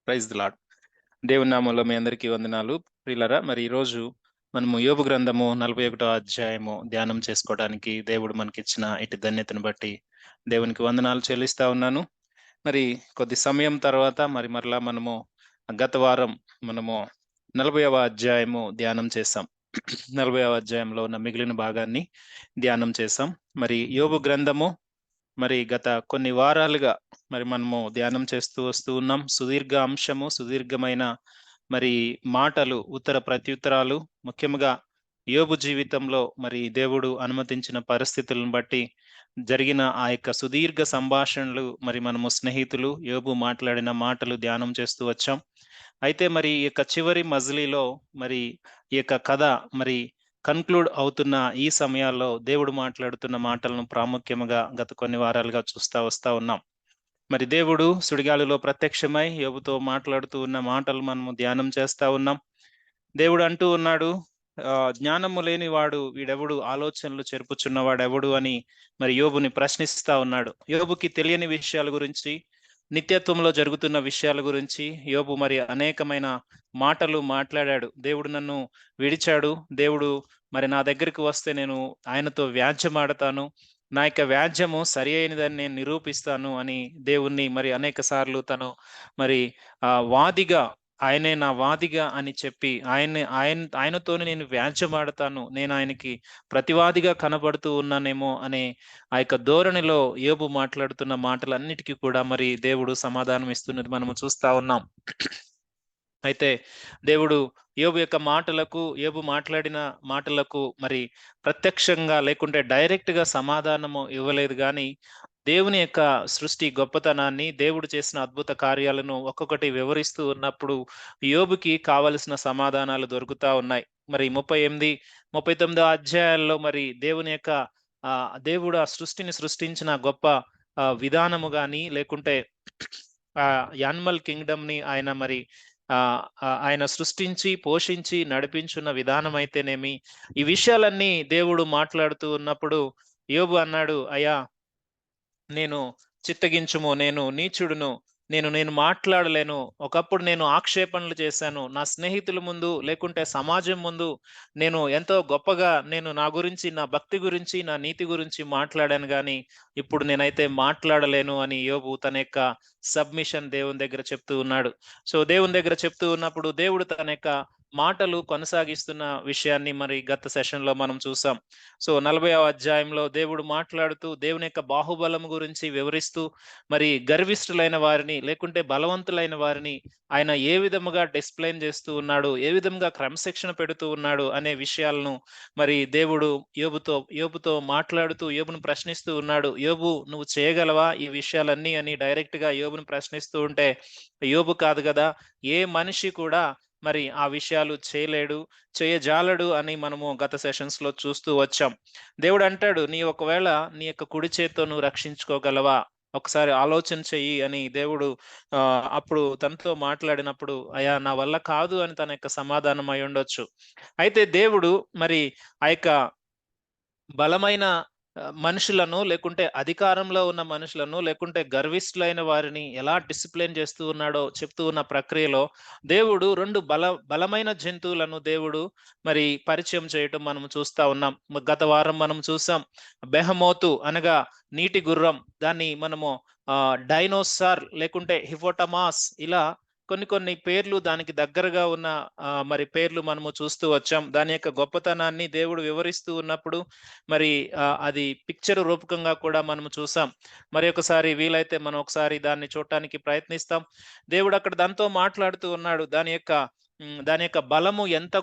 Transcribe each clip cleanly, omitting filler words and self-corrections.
Praise the lord. దేవుని నామంలో మీ అందరికీ వందనాలు. ప్రియులారా, మరి ఈరోజు మనము యోబు గ్రంథము 41వ అధ్యాయము ధ్యానం చేసుకోవడానికి దేవుడు మనకిచ్చిన ఇటు ధన్యతను బట్టి దేవునికి వందనాలు చెల్లిస్తా ఉన్నాను. మరి కొద్ది సమయం తర్వాత మరలా మనము గత వారం మనము 40వ అధ్యాయము ధ్యానం చేసాం. 40వ అధ్యాయంలో ఉన్న మిగిలిన భాగాన్ని ధ్యానం చేసాం. మరి యోబు గ్రంథము మరి గత కొన్ని వారాలుగా మరి మనము ధ్యానం చేస్తూ వస్తూ ఉన్నాం. సుదీర్ఘమైన మరి మాటలు, ఉత్తర ప్రత్యుత్తరాలు, ముఖ్యంగా యోబు జీవితంలో మరి దేవుడు అనుమతించిన పరిస్థితులను బట్టి జరిగిన ఆ యొక్క సుదీర్ఘ సంభాషణలు, మరి మనము స్నేహితులు యోబు మాట్లాడిన మాటలు ధ్యానం చేస్తూ వచ్చాం. అయితే మరి ఈ యొక్క చివరి మజిలీలో మరి ఈ యొక్క కథ మరి కన్క్లూడ్ అవుతున్న ఈ సమయాల్లో దేవుడు మాట్లాడుతున్న మాటలను ప్రాముఖ్యముగా గత కొన్ని వారాలుగా చూస్తా వస్తా ఉన్నాం. మరి దేవుడు సుడిగాలిలో ప్రత్యక్షమై యోబుతో మాట్లాడుతూ ఉన్న మాటలు మనము ధ్యానం చేస్తా ఉన్నాం. దేవుడు అంటూ ఉన్నాడు, జ్ఞానము లేని వాడు వీడెవడు, ఆలోచనలు చెరుపుచున్నవాడెవడు అని మరి యోబుని ప్రశ్నిస్తా ఉన్నాడు. యోబుకి తెలియని విషయాల గురించి, నిత్యత్వంలో జరుగుతున్న విషయాల గురించి యోబు మరి అనేకమైన మాటలు మాట్లాడాడు. దేవుడు నన్ను విడిచాడు, దేవుడు మరి నా దగ్గరికి వస్తే నేను ఆయనతో వ్యాజ్యమాడతాను, నా యొక్క వ్యాజ్యము సరి అయినదని నేను నిరూపిస్తాను అని దేవుణ్ణి మరి అనేక సార్లు తను మరి వాదిగా, ఆయనే నా వాదిగా అని చెప్పి ఆయనతోనే నేను వ్యాజ్యమాడతాను, నేను ఆయనకి ప్రతివాదిగా కనబడుతూ ఉన్నానేమో అనే ఆ యొక్క ధోరణిలో యోబు మాట్లాడుతున్న మాటలన్నిటికీ కూడా మరి దేవుడు సమాధానం ఇస్తున్నది మనము చూస్తా ఉన్నాం. అయితే దేవుడు యోబు యొక్క మాటలకు, యోబు మాట్లాడిన మాటలకు మరి ప్రత్యక్షంగా లేకుంటే డైరెక్ట్ గా సమాధానము ఇవ్వలేదు. కానీ దేవుని యొక్క సృష్టి గొప్పతనాన్ని, దేవుడు చేసిన అద్భుత కార్యాలను ఒక్కొక్కటి వివరిస్తూ ఉన్నప్పుడు యోబుకి కావలసిన సమాధానాలు దొరుకుతా ఉన్నాయి. మరి 38, 39 అధ్యాయాల్లో మరి దేవుని యొక్క దేవుడు ఆ సృష్టిని సృష్టించిన గొప్ప విధానము గాని, లేకుంటే యానిమల్ కింగ్డమ్ ని ఆయన మరి ఆయన సృష్టించి, పోషించి, నడిపించున్న విధానం అయితేనేమి, ఈ విషయాలన్నీ దేవుడు మాట్లాడుతూ ఉన్నప్పుడు యోబు అన్నాడు, అయ్యా నేను చిత్తగించుము, నేను నీచుడును, నేను మాట్లాడలేను. ఒకప్పుడు నేను ఆక్షేపణలు చేశాను, నా స్నేహితుల ముందు లేకుంటే సమాజం ముందు నేను ఎంతో గొప్పగా నేను నా గురించి, నా భక్తి గురించి, నా నీతి గురించి మాట్లాడాను, కానీ ఇప్పుడు నేనైతే మాట్లాడలేను అని యోబు తన యొక్క సబ్మిషన్ దేవుని దగ్గర చెప్తూ ఉన్నాడు. సో దేవుని దగ్గర చెప్తూ ఉన్నప్పుడు దేవుడు తన యొక్క మాటలు కొనసాగిస్తున్న విషయాన్ని మరి గత సెషన్ లో మనం చూసాం. సో 40వ అధ్యాయంలో దేవుడు మాట్లాడుతూ దేవుని యొక్క బాహుబలం గురించి వివరిస్తూ మరి గర్విష్ఠులైన వారిని లేకుంటే బలవంతులైన వారిని ఆయన ఏ విధముగా డిస్ప్లేన్ చేస్తూ ఉన్నాడు, ఏ విధంగా క్రమశిక్షణ పెడుతూ ఉన్నాడు అనే విషయాలను మరి దేవుడు యోబుతో మాట్లాడుతూ యోబును ప్రశ్నిస్తూ ఉన్నాడు. యోబు, నువ్వు చేయగలవా ఈ విషయాలన్నీ అని డైరెక్ట్ గా యోబును ప్రశ్నిస్తూ ఉంటే, యోబు కాదు కదా, ఏ మనిషి కూడా మరి ఆ విషయాలు చేయజాలడు అని మనము గత సెషన్స్ లో చూస్తూ వచ్చాం. దేవుడు అంటాడు, ఒకవేళ నీ యొక్క కుడి చేత్తో నువ్వు రక్షించుకోగలవా, ఒకసారి ఆలోచన చెయ్యి అని దేవుడు అప్పుడు తనతో మాట్లాడినప్పుడు, అయ్యా నా వల్ల కాదు అని తన యొక్క సమాధానం అయి ఉండొచ్చు. అయితే దేవుడు మరి ఆ యొక్క బలమైన మనుషులను, లేకుంటే అధికారంలో ఉన్న మనుషులను, లేకుంటే గర్విష్ఠులైన వారిని ఎలా డిసిప్లిన్ చేస్తూ ఉన్నాడో చెప్తూ ఉన్న ప్రక్రియలో దేవుడు 2 బలమైన జంతువులను దేవుడు మరి పరిచయం చేయటం మనం చూస్తా ఉన్నాం. గత వారం మనం చూసాం, బెహమోతు అనగా నీటి గుర్రం, దాన్ని మనము డైనోసార్ లేకుంటే హిపోటమాస్, ఇలా కొన్ని పేర్లు దానికి దగ్గరగా ఉన్న మరి పేర్లు మనము చూస్తూ వచ్చాం. దాని యొక్క గొప్పతనాన్ని దేవుడు వివరిస్తూ ఉన్నప్పుడు మరి అది పిక్చర్ రూపకంగా కూడా మనము చూసాం. మరి ఒకసారి వీలైతే మనం ఒకసారి దాన్ని చూడటానికి ప్రయత్నిస్తాం. దేవుడు అక్కడ దాంతో మాట్లాడుతూ ఉన్నాడు. దాని యొక్క బలము ఎంత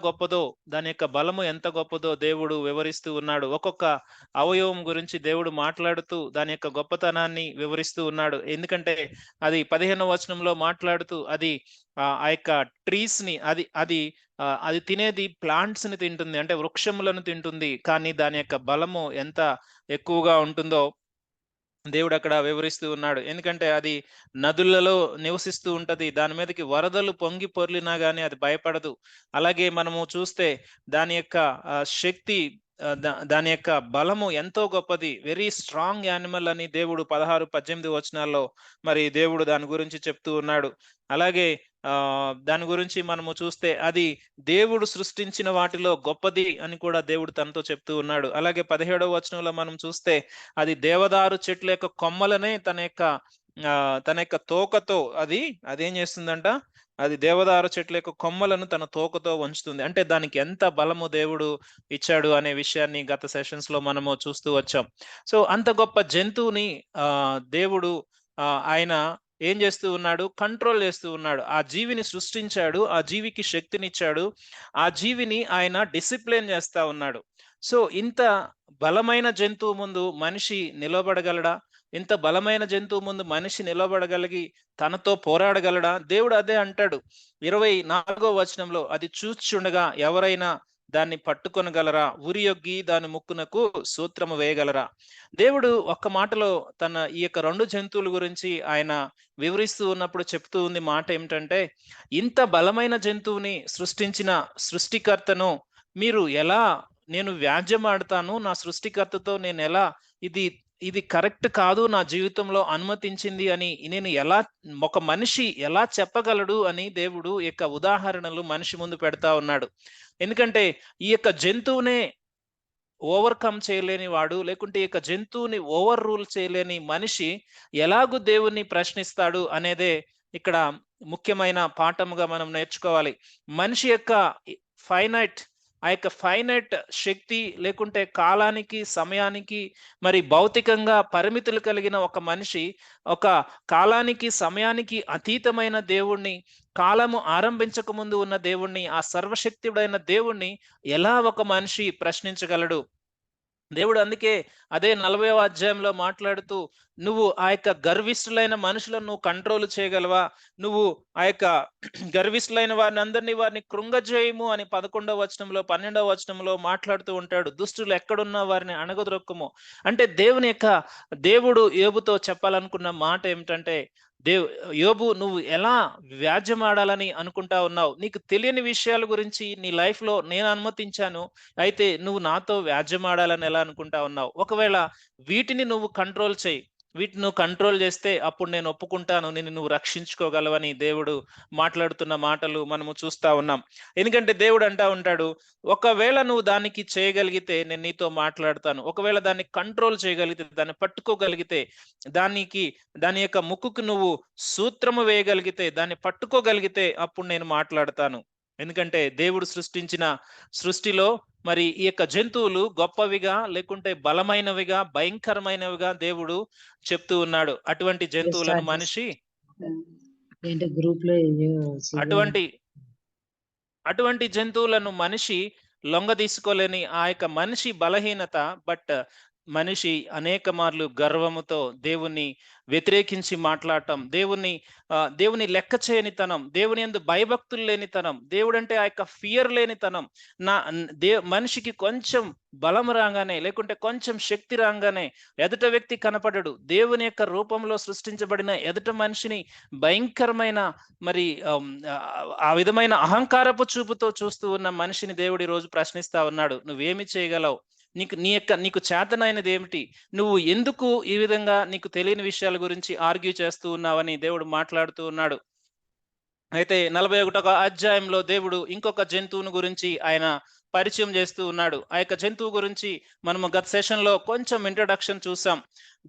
గొప్పదో దేవుడు వివరిస్తూ ఉన్నాడు. ఒక్కొక్క అవయవం గురించి దేవుడు మాట్లాడుతూ దాని యొక్క గొప్పతనాన్ని వివరిస్తూ ఉన్నాడు. ఎందుకంటే అది 15వ వచనంలో మాట్లాడుతూ అది ఆ యొక్క ట్రీస్ ని అది తినేది ప్లాంట్స్ ని తింటుంది, అంటే వృక్షములను తింటుంది. కానీ దాని యొక్క బలము ఎంత ఎక్కువగా ఉంటుందో దేవుడు అక్కడ వివరిస్తూ ఉన్నాడు. ఎందుకంటే అది నదులలో నివసిస్తూ ఉంటది, దాని మీదకి వరదలు పొంగి పొర్లినా గానీ అది భయపడదు. అలాగే మనము చూస్తే దాని యొక్క శక్తి దాని యొక్క బలము ఎంతో గొప్పది, వెరీ స్ట్రాంగ్ యానిమల్ అని దేవుడు 16-18 వచనాల్లో మరి దేవుడు దాని గురించి చెప్తూ ఉన్నాడు. అలాగే దాని గురించి మనము చూస్తే అది దేవుడు సృష్టించిన వాటిలో గొప్పది అని కూడా దేవుడు తనతో చెప్తూ ఉన్నాడు. అలాగే 17వ వచనంలో మనం చూస్తే అది దేవదారు చెట్ల యొక్క కొమ్మలనే తన యొక్క తోకతో అదేం చేస్తుందంట, అది దేవదారు చెట్ల యొక్క కొమ్మలను తన తోకతో వంచుతుంది. అంటే దానికి ఎంత బలము దేవుడు ఇచ్చాడు అనే విషయాన్ని గత సెషన్స్ లో మనము చూస్తూ వచ్చాం. సో అంత గొప్ప జంతువుని దేవుడు ఆయన ఏం చేస్తూ ఉన్నాడు, కంట్రోల్ చేస్తూ ఉన్నాడు. ఆ జీవిని సృష్టించాడు, ఆ జీవికి శక్తినిచ్చాడు, ఆ జీవిని ఆయన డిసిప్లిన్ చేస్తా ఉన్నాడు. సో ఇంత బలమైన జంతువు ముందు మనిషి నిలబడగలడా? ఇంత బలమైన జంతువు ముందు మనిషి నిలబడగలిగి తనతో పోరాడగలడా? దేవుడు అదే అంటాడు 24వ వచనంలో, అది చూచుండగా ఎవరైనా దాన్ని పట్టుకొనగలరా? ఉరియొగ్గి దాని ముక్కునకు సూత్రము వేయగలరా? దేవుడు ఒక్క మాటలో ఈ యొక్క 2 జంతువుల గురించి ఆయన వివరిస్తూ ఉన్నప్పుడు చెప్తూ ఉంది మాట ఏమిటంటే, ఇంత బలమైన జంతువుని సృష్టించిన సృష్టికర్తను నేను వ్యాజ్యం ఆడతాను, నా సృష్టికర్తతో నేను ఎలా ఇది కరెక్ట్ కాదు, నా జీవితంలో అనుమతించింది అని ఒక మనిషి ఎలా చెప్పగలడు అని దేవుడు యొక్క ఉదాహరణలు మనిషి ముందు పెడతా ఉన్నాడు. ఎందుకంటే ఈ యొక్క జంతువునే ఓవర్కమ్ చేయలేని వాడు, లేకుంటే ఈ యొక్క జంతువుని ఓవర్ రూల్ చేయలేని మనిషి ఎలాగూ దేవుణ్ణి ప్రశ్నిస్తాడు అనేదే ఇక్కడ ముఖ్యమైన పాఠముగా మనం నేర్చుకోవాలి. మనిషి యొక్క ఫైనైట్ శక్తి, లేకుంటే కాలానికి సమయానికి మరి భౌతికంగా పరిమితులు కలిగిన ఒక మనిషి ఒక కాలానికి సమయానికి అతీతమైన దేవుణ్ణి, కాలము ఆరంభించక ముందు ఉన్న దేవుణ్ణి, ఆ సర్వశక్తుడైన దేవుణ్ణి ఎలా ఒక మనిషి ప్రశ్నించగలడు? దేవుడు అందుకే అదే 40వ అధ్యాయంలో మాట్లాడుతూ, నువ్వు ఆ యొక్క గర్విష్ఠులైన మనుషులను నువ్వు కంట్రోల్ చేయగలవా? నువ్వు ఆ యొక్క గర్విష్ఠులైన వారిని కృంగజేయము అని 11వ వచనంలో 12వ వచనంలో మాట్లాడుతూ ఉంటాడు. దుష్టులు ఎక్కడున్నా వారిని అణగదొక్కము. అంటే దేవుడు యోబుతో చెప్పాలనుకున్న మాట ఏమిటంటే, యోబు, నువ్వు ఎలా వ్యాజ్యమాడాలని అనుకుంటా ఉన్నావు? నీకు తెలియని విషయాల గురించి నీ లైఫ్ లో నేను అనుమతించాను, అయితే నువ్వు నాతో వ్యాజ్యమాడాలని ఎలా అనుకుంటా ఉన్నావు? ఒకవేళ వీటిని నువ్వు కంట్రోల్ చేస్తే అప్పుడు నేను ఒప్పుకుంటాను, నువ్వు రక్షించుకోగలవని దేవుడు మాట్లాడుతున్న మాటలు మనము చూస్తా ఉన్నాం. ఎందుకంటే దేవుడు అంటా ఉంటాడు, ఒకవేళ నువ్వు దానికి చేయగలిగితే నేను నీతో మాట్లాడతాను, ఒకవేళ దాన్ని కంట్రోల్ చేయగలిగితే, దాన్ని పట్టుకోగలిగితే, దాని యొక్క ముక్కుకు నువ్వు సూత్రము వేయగలిగితే, దాన్ని పట్టుకోగలిగితే అప్పుడు నేను మాట్లాడతాను. ఎందుకంటే దేవుడు సృష్టించిన సృష్టిలో మరి ఈ యొక్క జంతువులు గొప్పవిగా, లేకుంటే బలమైనవిగా, భయంకరమైనవిగా దేవుడు చెప్తూ ఉన్నాడు. అటువంటి జంతువులను మనిషి అటువంటి జంతువులను మనిషి లొంగ తీసుకోలేని ఆ యొక్క మనిషి బలహీనత. బట్ మనిషి అనేక మార్లు గర్వముతో దేవుణ్ణి వ్యతిరేకించి మాట్లాడటం, దేవుని లెక్క చేయనితనం, దేవుని యందు భయభక్తులు లేనితనం, దేవుడంటే ఆ యొక్క ఫియర్ లేనితనం. మనిషికి కొంచెం బలం రాగానే, లేకుంటే కొంచెం శక్తి రాగానే ఎదుట వ్యక్తి కనపడడు. దేవుని యొక్క రూపంలో సృష్టించబడిన ఎదుట మనిషిని భయంకరమైన మరి ఆ విధమైన అహంకారపు చూపుతో చూస్తూ ఉన్న మనిషిని దేవుడు ఈ రోజు ప్రశ్నిస్తా ఉన్నాడు. నువ్వేమి చేయగలవు? నీకు చేతనైనది ఏమిటి? నువ్వు ఎందుకు ఈ విధంగా నీకు తెలియని విషయాల గురించి ఆర్గ్యూ చేస్తూ ఉన్నావని దేవుడు మాట్లాడుతూ ఉన్నాడు. అయితే 41వ అధ్యాయంలో దేవుడు ఇంకొక జంతువుని గురించి ఆయన పరిచయం చేస్తూ ఉన్నాడు. ఆ యొక్క జంతువు గురించి మనము గత సెషన్ లో కొంచెం ఇంట్రడక్షన్ చూసాం.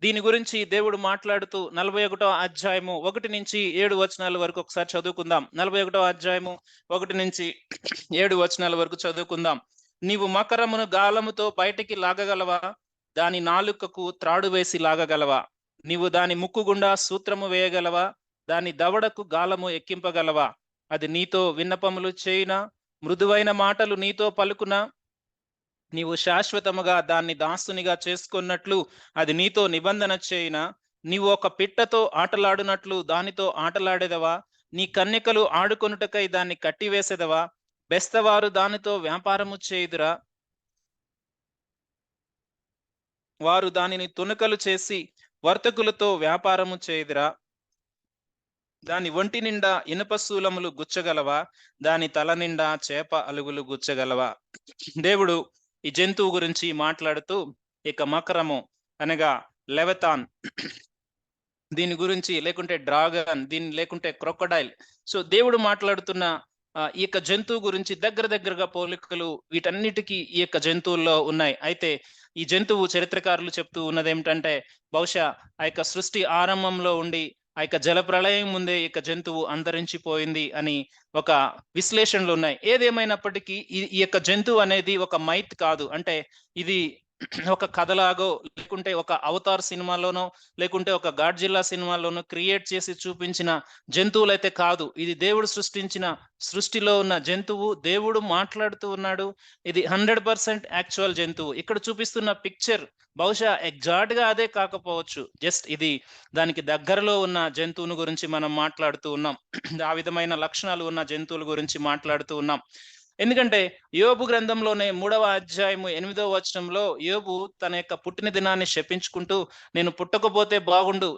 దీని గురించి దేవుడు మాట్లాడుతూ 41వ అధ్యాయము 1 నుంచి 7 వచనాల వరకు ఒకసారి చదువుకుందాం. 41వ అధ్యాయము 1 నుంచి 7 వచనాల వరకు చదువుకుందాం. నీవు మకరమును గాలముతో బయటికి లాగగలవా? దాని నాలుకకు త్రాడు వేసి లాగగలవా? నీవు దాని ముక్కు గుండా సూత్రము వేయగలవా? దాని దవడకు గాలము ఎక్కింపగలవా? అది నీతో విన్నపములు చేయునా? మృదువైన మాటలు నీతో పలుకునా? నీవు శాశ్వతముగా దాన్ని దాసునిగా చేసుకున్నట్లు అది నీతో నిబంధన చేయునా? నీవు ఒక పిట్టతో ఆటలాడునట్లు దానితో ఆటలాడేదవా? నీ కన్యకలు ఆడుకొనుటకై దాన్ని కట్టివేసేదవా? బెస్తవారు దానితో వ్యాపారము చేయుదురా? వారు దానిని తునకలు చేసి వర్తకులతో వ్యాపారము చేయుదురా? దాని ఒంటి నిండా ఇనుప శూలములు గుచ్చగలవా? దాని తల నిండా చేప అలుగులు గుచ్చగలవా? దేవుడు ఈ జంతువు గురించి మాట్లాడుతూ ఇక మకరము అనగా లెవెతాన్ దీని గురించి, లేకుంటే డ్రాగన్, దీని లేకుంటే క్రొకొడైల్. సో దేవుడు మాట్లాడుతున్న ఈ యొక్క జంతువు గురించి దగ్గరగా పోలికలు వీటన్నిటికీ ఈ యొక్క జంతువుల్లో ఉన్నాయి. అయితే ఈ జంతువు చరిత్రకారులు చెప్తూ ఉన్నదేమిటంటే, బహుశా ఆ యొక్క సృష్టి ఆరంభంలో ఉండి ఆ యొక్క జలప్రళయం ముందే ఈ యొక్క జంతువు అంతరించిపోయింది అని ఒక విశ్లేషణలు ఉన్నాయి. ఏదేమైనప్పటికీ ఈ యొక్క జంతువు అనేది ఒక మైత్ కాదు. అంటే ఇది ఒక కథలాగో, లేకుంటే ఒక అవతార్ సినిమాలోనో, లేకుంటే ఒక గాడ్జిల్లా సినిమాలోనో క్రియేట్ చేసి చూపించిన జంతువులైతే కాదు. ఇది దేవుడు సృష్టించిన సృష్టిలో ఉన్న జంతువు. దేవుడు మాట్లాడుతూ ఉన్నాడు. ఇది 100% యాక్చువల్ జంతువు. ఇక్కడ చూపిస్తున్న పిక్చర్ బహుశా ఎగ్జాక్ట్ గా అదే కాకపోవచ్చు. జస్ట్ ఇది దానికి దగ్గరలో ఉన్న జంతువుని గురించి మనం మాట్లాడుతూ ఉన్నాం. ఆ విధమైన లక్షణాలు ఉన్న జంతువుల గురించి మాట్లాడుతూ ఉన్నాం. ఎందుకంటే యోబు గ్రంథంలోనే 3వ అధ్యాయము 8వ వచనంలో యోబు తన యొక్క పుట్టిన దినాన్ని శపించుకుంటూ, నేను పుట్టకపోతే బాగుండు,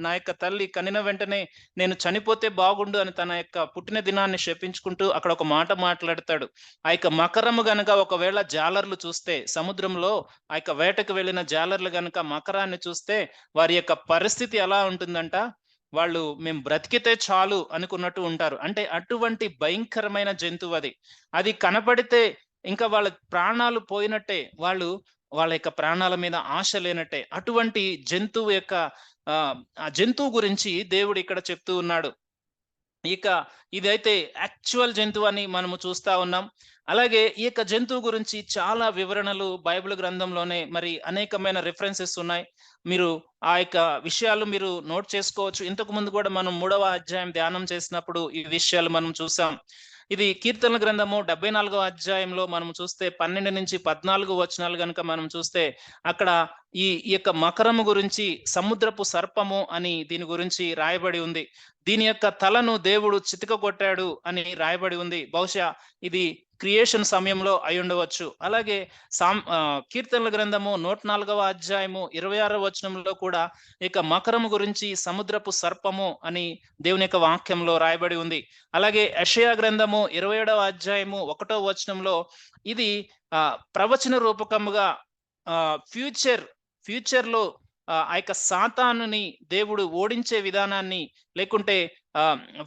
నా యొక్క తల్లి కనిన వెంటనే నేను చనిపోతే బాగుండు అని తన యొక్క పుట్టిన దినాన్ని శపించుకుంటూ అక్కడ ఒక మాట మాట్లాడతాడు. ఆ యొక్క మకరము గనక ఒకవేళ జాలర్లు చూస్తే, సముద్రంలో ఆ యొక్క వేటకు వెళ్ళిన జాలర్లు గనక మకరాన్ని చూస్తే వారి యొక్క పరిస్థితి ఎలా ఉంటుందంట, వాళ్ళు మేము బ్రతికితే చాలు అనుకున్నట్టు ఉంటారు. అంటే అటువంటి భయంకరమైన జంతువు అది. అది కనపడితే ఇంకా వాళ్ళ ప్రాణాలు పోయినట్టే. వాళ్ళ యొక్క ప్రాణాల మీద ఆశ లేనట్టే. అటువంటి జంతువు యొక్క ఆ జంతువు గురించి దేవుడు ఇక్కడ చెప్తూ ఉన్నాడు. ఇక ఇదైతే యాక్చువల్ జంతువు అని మనము చూస్తా ఉన్నాం. అలాగే ఈ యొక్క జంతువు గురించి చాలా వివరణలు బైబిల్ గ్రంథంలోనే మరి అనేకమైన రిఫరెన్సెస్ ఉన్నాయి. మీరు ఆ యొక్క విషయాలు మీరు నోట్ చేసుకోవచ్చు. ఇంతకు ముందు కూడా మనం 3వ అధ్యాయం ధ్యానం చేసినప్పుడు ఈ విషయాలు మనం చూసాం. ఇది కీర్తనల గ్రంథము 74వ అధ్యాయంలో మనం చూస్తే 12-14 వచనాలు గనుక మనం చూస్తే అక్కడ ఈ యొక్క మకరము గురించి సముద్రపు సర్పము అని దీని గురించి రాయబడి ఉంది. దీని యొక్క తలను దేవుడు చితకగొట్టాడు అని రాయబడి ఉంది. బహుశా ఇది క్రియేషన్ సమయంలో అయి ఉండవచ్చు. అలాగే కీర్తనల గ్రంథము 104వ అధ్యాయము 26వ వచనంలో కూడా ఇక మకరము గురించి సముద్రపు సర్పము అని దేవుని యొక్క వాక్యంలో రాయబడి ఉంది. అలాగే యెషయా గ్రంథము 27వ అధ్యాయము 1వ వచనంలో ఇది ప్రవచన రూపకముగా ఫ్యూచర్ లో ఆ యొక్క సాతానుని దేవుడు ఓడించే విధానాన్ని, లేకుంటే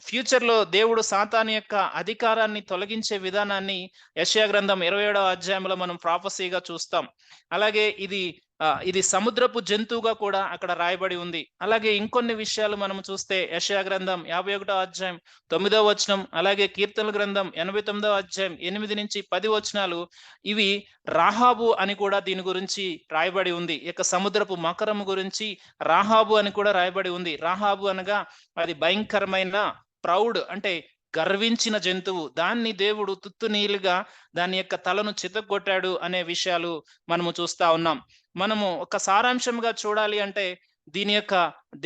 ఫ్యూచర్ లో దేవుడు సాతాను యొక్క అధికారాన్ని తొలగించే విధానాన్ని యెషయా గ్రంథం 27వ అధ్యాయంలో మనం ప్రాఫెసీగా చూస్తాం. అలాగే ఇది సముద్రపు జంతువుగా కూడా అక్కడ రాయబడి ఉంది. అలాగే ఇంకొన్ని విషయాలు మనం చూస్తే యెషయా గ్రంథం 51వ అధ్యాయం 9వ వచనం, అలాగే కీర్తనల గ్రంథం 89వ అధ్యాయం 8-10 వచనాలు ఇవి రాహాబు అని కూడా దీని గురించి రాయబడి ఉంది. ఇక సముద్రపు మకరము గురించి రాహాబు అని కూడా రాయబడి ఉంది. రాహాబు అనగా అది భయంకరమైన ప్రౌడ్, అంటే గర్వించిన జంతువు. దాన్ని దేవుడు తుత్తునీలుగా దాని యొక్క తలను చితగొట్టాడు అనే విషయాలు మనము చూస్తా ఉన్నాం. మనము ఒక సారాంశంగా చూడాలి అంటే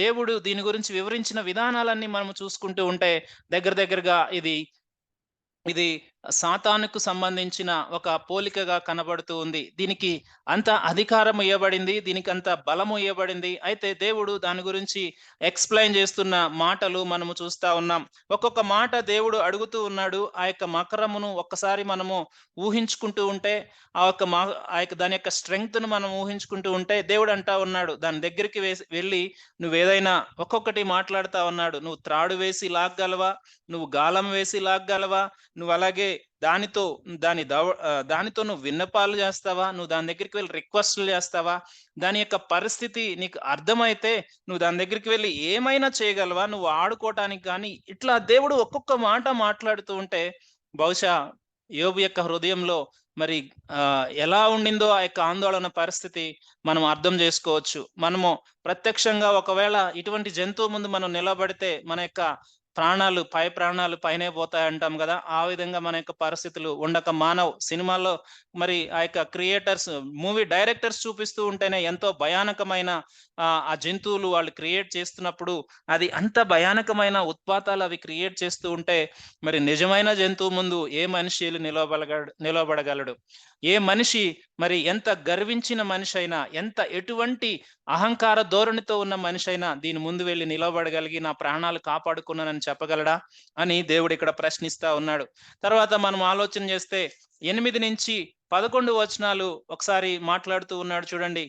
దేవుడు దీని గురించి వివరించిన విధానాలన్నీ మనము చూసుకుంటూ ఉంటే దగ్గరగా ఇది సాతానుకు సంబంధించిన ఒక పోలికగా కనబడుతూ ఉంది. దీనికి అంత అధికారం ఇవ్వబడింది, దీనికి అంత బలము ఇవ్వబడింది. అయితే దేవుడు దాని గురించి ఎక్స్ప్లెయిన్ చేస్తున్న మాటలు మనము చూస్తా ఉన్నాం. ఒక్కొక్క మాట దేవుడు అడుగుతూ ఉన్నాడు. ఆ యొక్క మకరమును ఒక్కసారి మనము ఊహించుకుంటూ ఉంటే, ఆ యొక్క దాని యొక్క స్ట్రెంగ్త్ ను మనం ఊహించుకుంటూ ఉంటే, దేవుడు అంటా ఉన్నాడు దాని దగ్గరికి వెళ్ళి నువ్వేదైనా ఒక్కొక్కటి మాట్లాడుతా ఉన్నాడు. నువ్వు త్రాడు వేసి లాగ్గలవా, నువ్వు గాలం వేసి లాగ్గలవా, నువ్వు అలాగే దానితో నువ్వు విన్నపాలు చేస్తావా, నువ్వు దాని దగ్గరికి వెళ్ళి రిక్వెస్ట్లు చేస్తావా, దాని యొక్క పరిస్థితి నీకు అర్థమైతే నువ్వు దాని దగ్గరికి వెళ్ళి ఏమైనా చేయగలవా, నువ్వు ఆడుకోవటానికి. కానీ ఇట్లా దేవుడు ఒక్కొక్క మాట మాట్లాడుతూ ఉంటే బహుశా యోబు యొక్క హృదయంలో మరి ఎలా ఉండిందో ఆ యొక్క ఆందోళన పరిస్థితి మనం అర్థం చేసుకోవచ్చు. మనము ప్రత్యక్షంగా ఒకవేళ ఇటువంటి జంతువు ముందు మనం నిలబడితే మన యొక్క ప్రాణాలు పైనే పోతాయి అంటాం కదా. ఆ విధంగా మన యొక్క పరిస్థితులు ఉండక మానవ్. సినిమాల్లో మరి ఆ యొక్క క్రియేటర్స్, మూవీ డైరెక్టర్స్ చూపిస్తూ ఉంటేనే ఎంతో భయానకమైన ఆ జంతువులు వాళ్ళు క్రియేట్ చేస్తున్నప్పుడు అది అంత భయానకమైన ఉత్పాతాలు అవి క్రియేట్ చేస్తూ ఉంటే మరి నిజమైన జంతువు ముందు ఏ మనిషి నిలబడగలడు? ఏ మనిషి, మరి ఎంత గర్వించిన మనిషి అయినా, ఎటువంటి అహంకార ధోరణితో ఉన్న మనిషి అయినా దీని ముందు వెళ్ళి నిలబడగలిగి నా ప్రాణాలు కాపాడుకున్నానని చెప్పగలడా అని దేవుడు ఇక్కడ ప్రశ్నిస్తా ఉన్నాడు. తర్వాత మనం ఆలోచన చేస్తే 8-11 వచనాలు ఒకసారి మాట్లాడుతూ ఉన్నాడు చూడండి.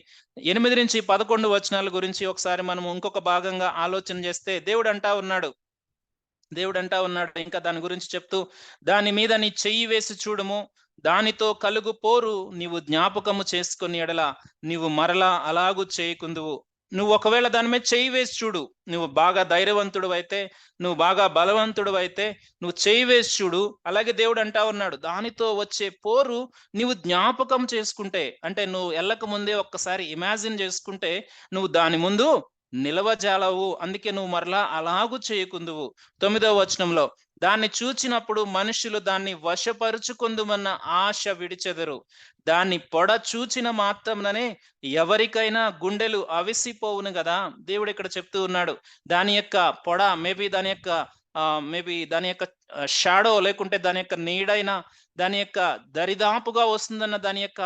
8-11 వచనాల గురించి ఒకసారి మనం ఇంకొక భాగంగా ఆలోచన చేస్తే దేవుడు అంటా ఉన్నాడు ఇంకా దాని గురించి చెప్తూ, దాని మీద నీ చెయ్యి వేసి చూడుము, దానితో కలుగు పోరు నీవు జ్ఞాపకము చేసుకుని ఎడల నీవు మరలా అలాగు చేయకుందువు. నువ్వు ఒకవేళ దాని మీద చెయ్యి వేసి చూడు, నువ్వు బాగా ధైర్యవంతుడు అయితే, నువ్వు బాగా బలవంతుడు అయితే నువ్వు చెయ్యి వేసి చూడు. అలాగే దేవుడు అంటా ఉన్నాడు, దానితో వచ్చే పోరు నీవు జ్ఞాపకం చేసుకుంటే, అంటే నువ్వు వెళ్ళక ముందే ఒక్కసారి ఇమాజిన్ చేసుకుంటే నువ్వు దాని ముందు నిలవజాలవు. అందుకే నువ్వు మరలా అలాగు చేయకుందువు. 9వ వచనంలో, దాన్ని చూచినప్పుడు మనుషులు దాన్ని వశపరుచుకుందుమన్న ఆశ విడిచెదరు. దాన్ని పొడ చూచిన మాత్రముననే ఎవరికైనా గుండెలు అవిసిపోవును కదా. దేవుడు ఇక్కడ చెప్తూ ఉన్నాడు, దాని యొక్క పొడ మేబీ దాని యొక్క షాడో లేకుంటే దాని యొక్క నీడైన, దాని యొక్క దరిదాపుగా వస్తుందన్న దాని యొక్క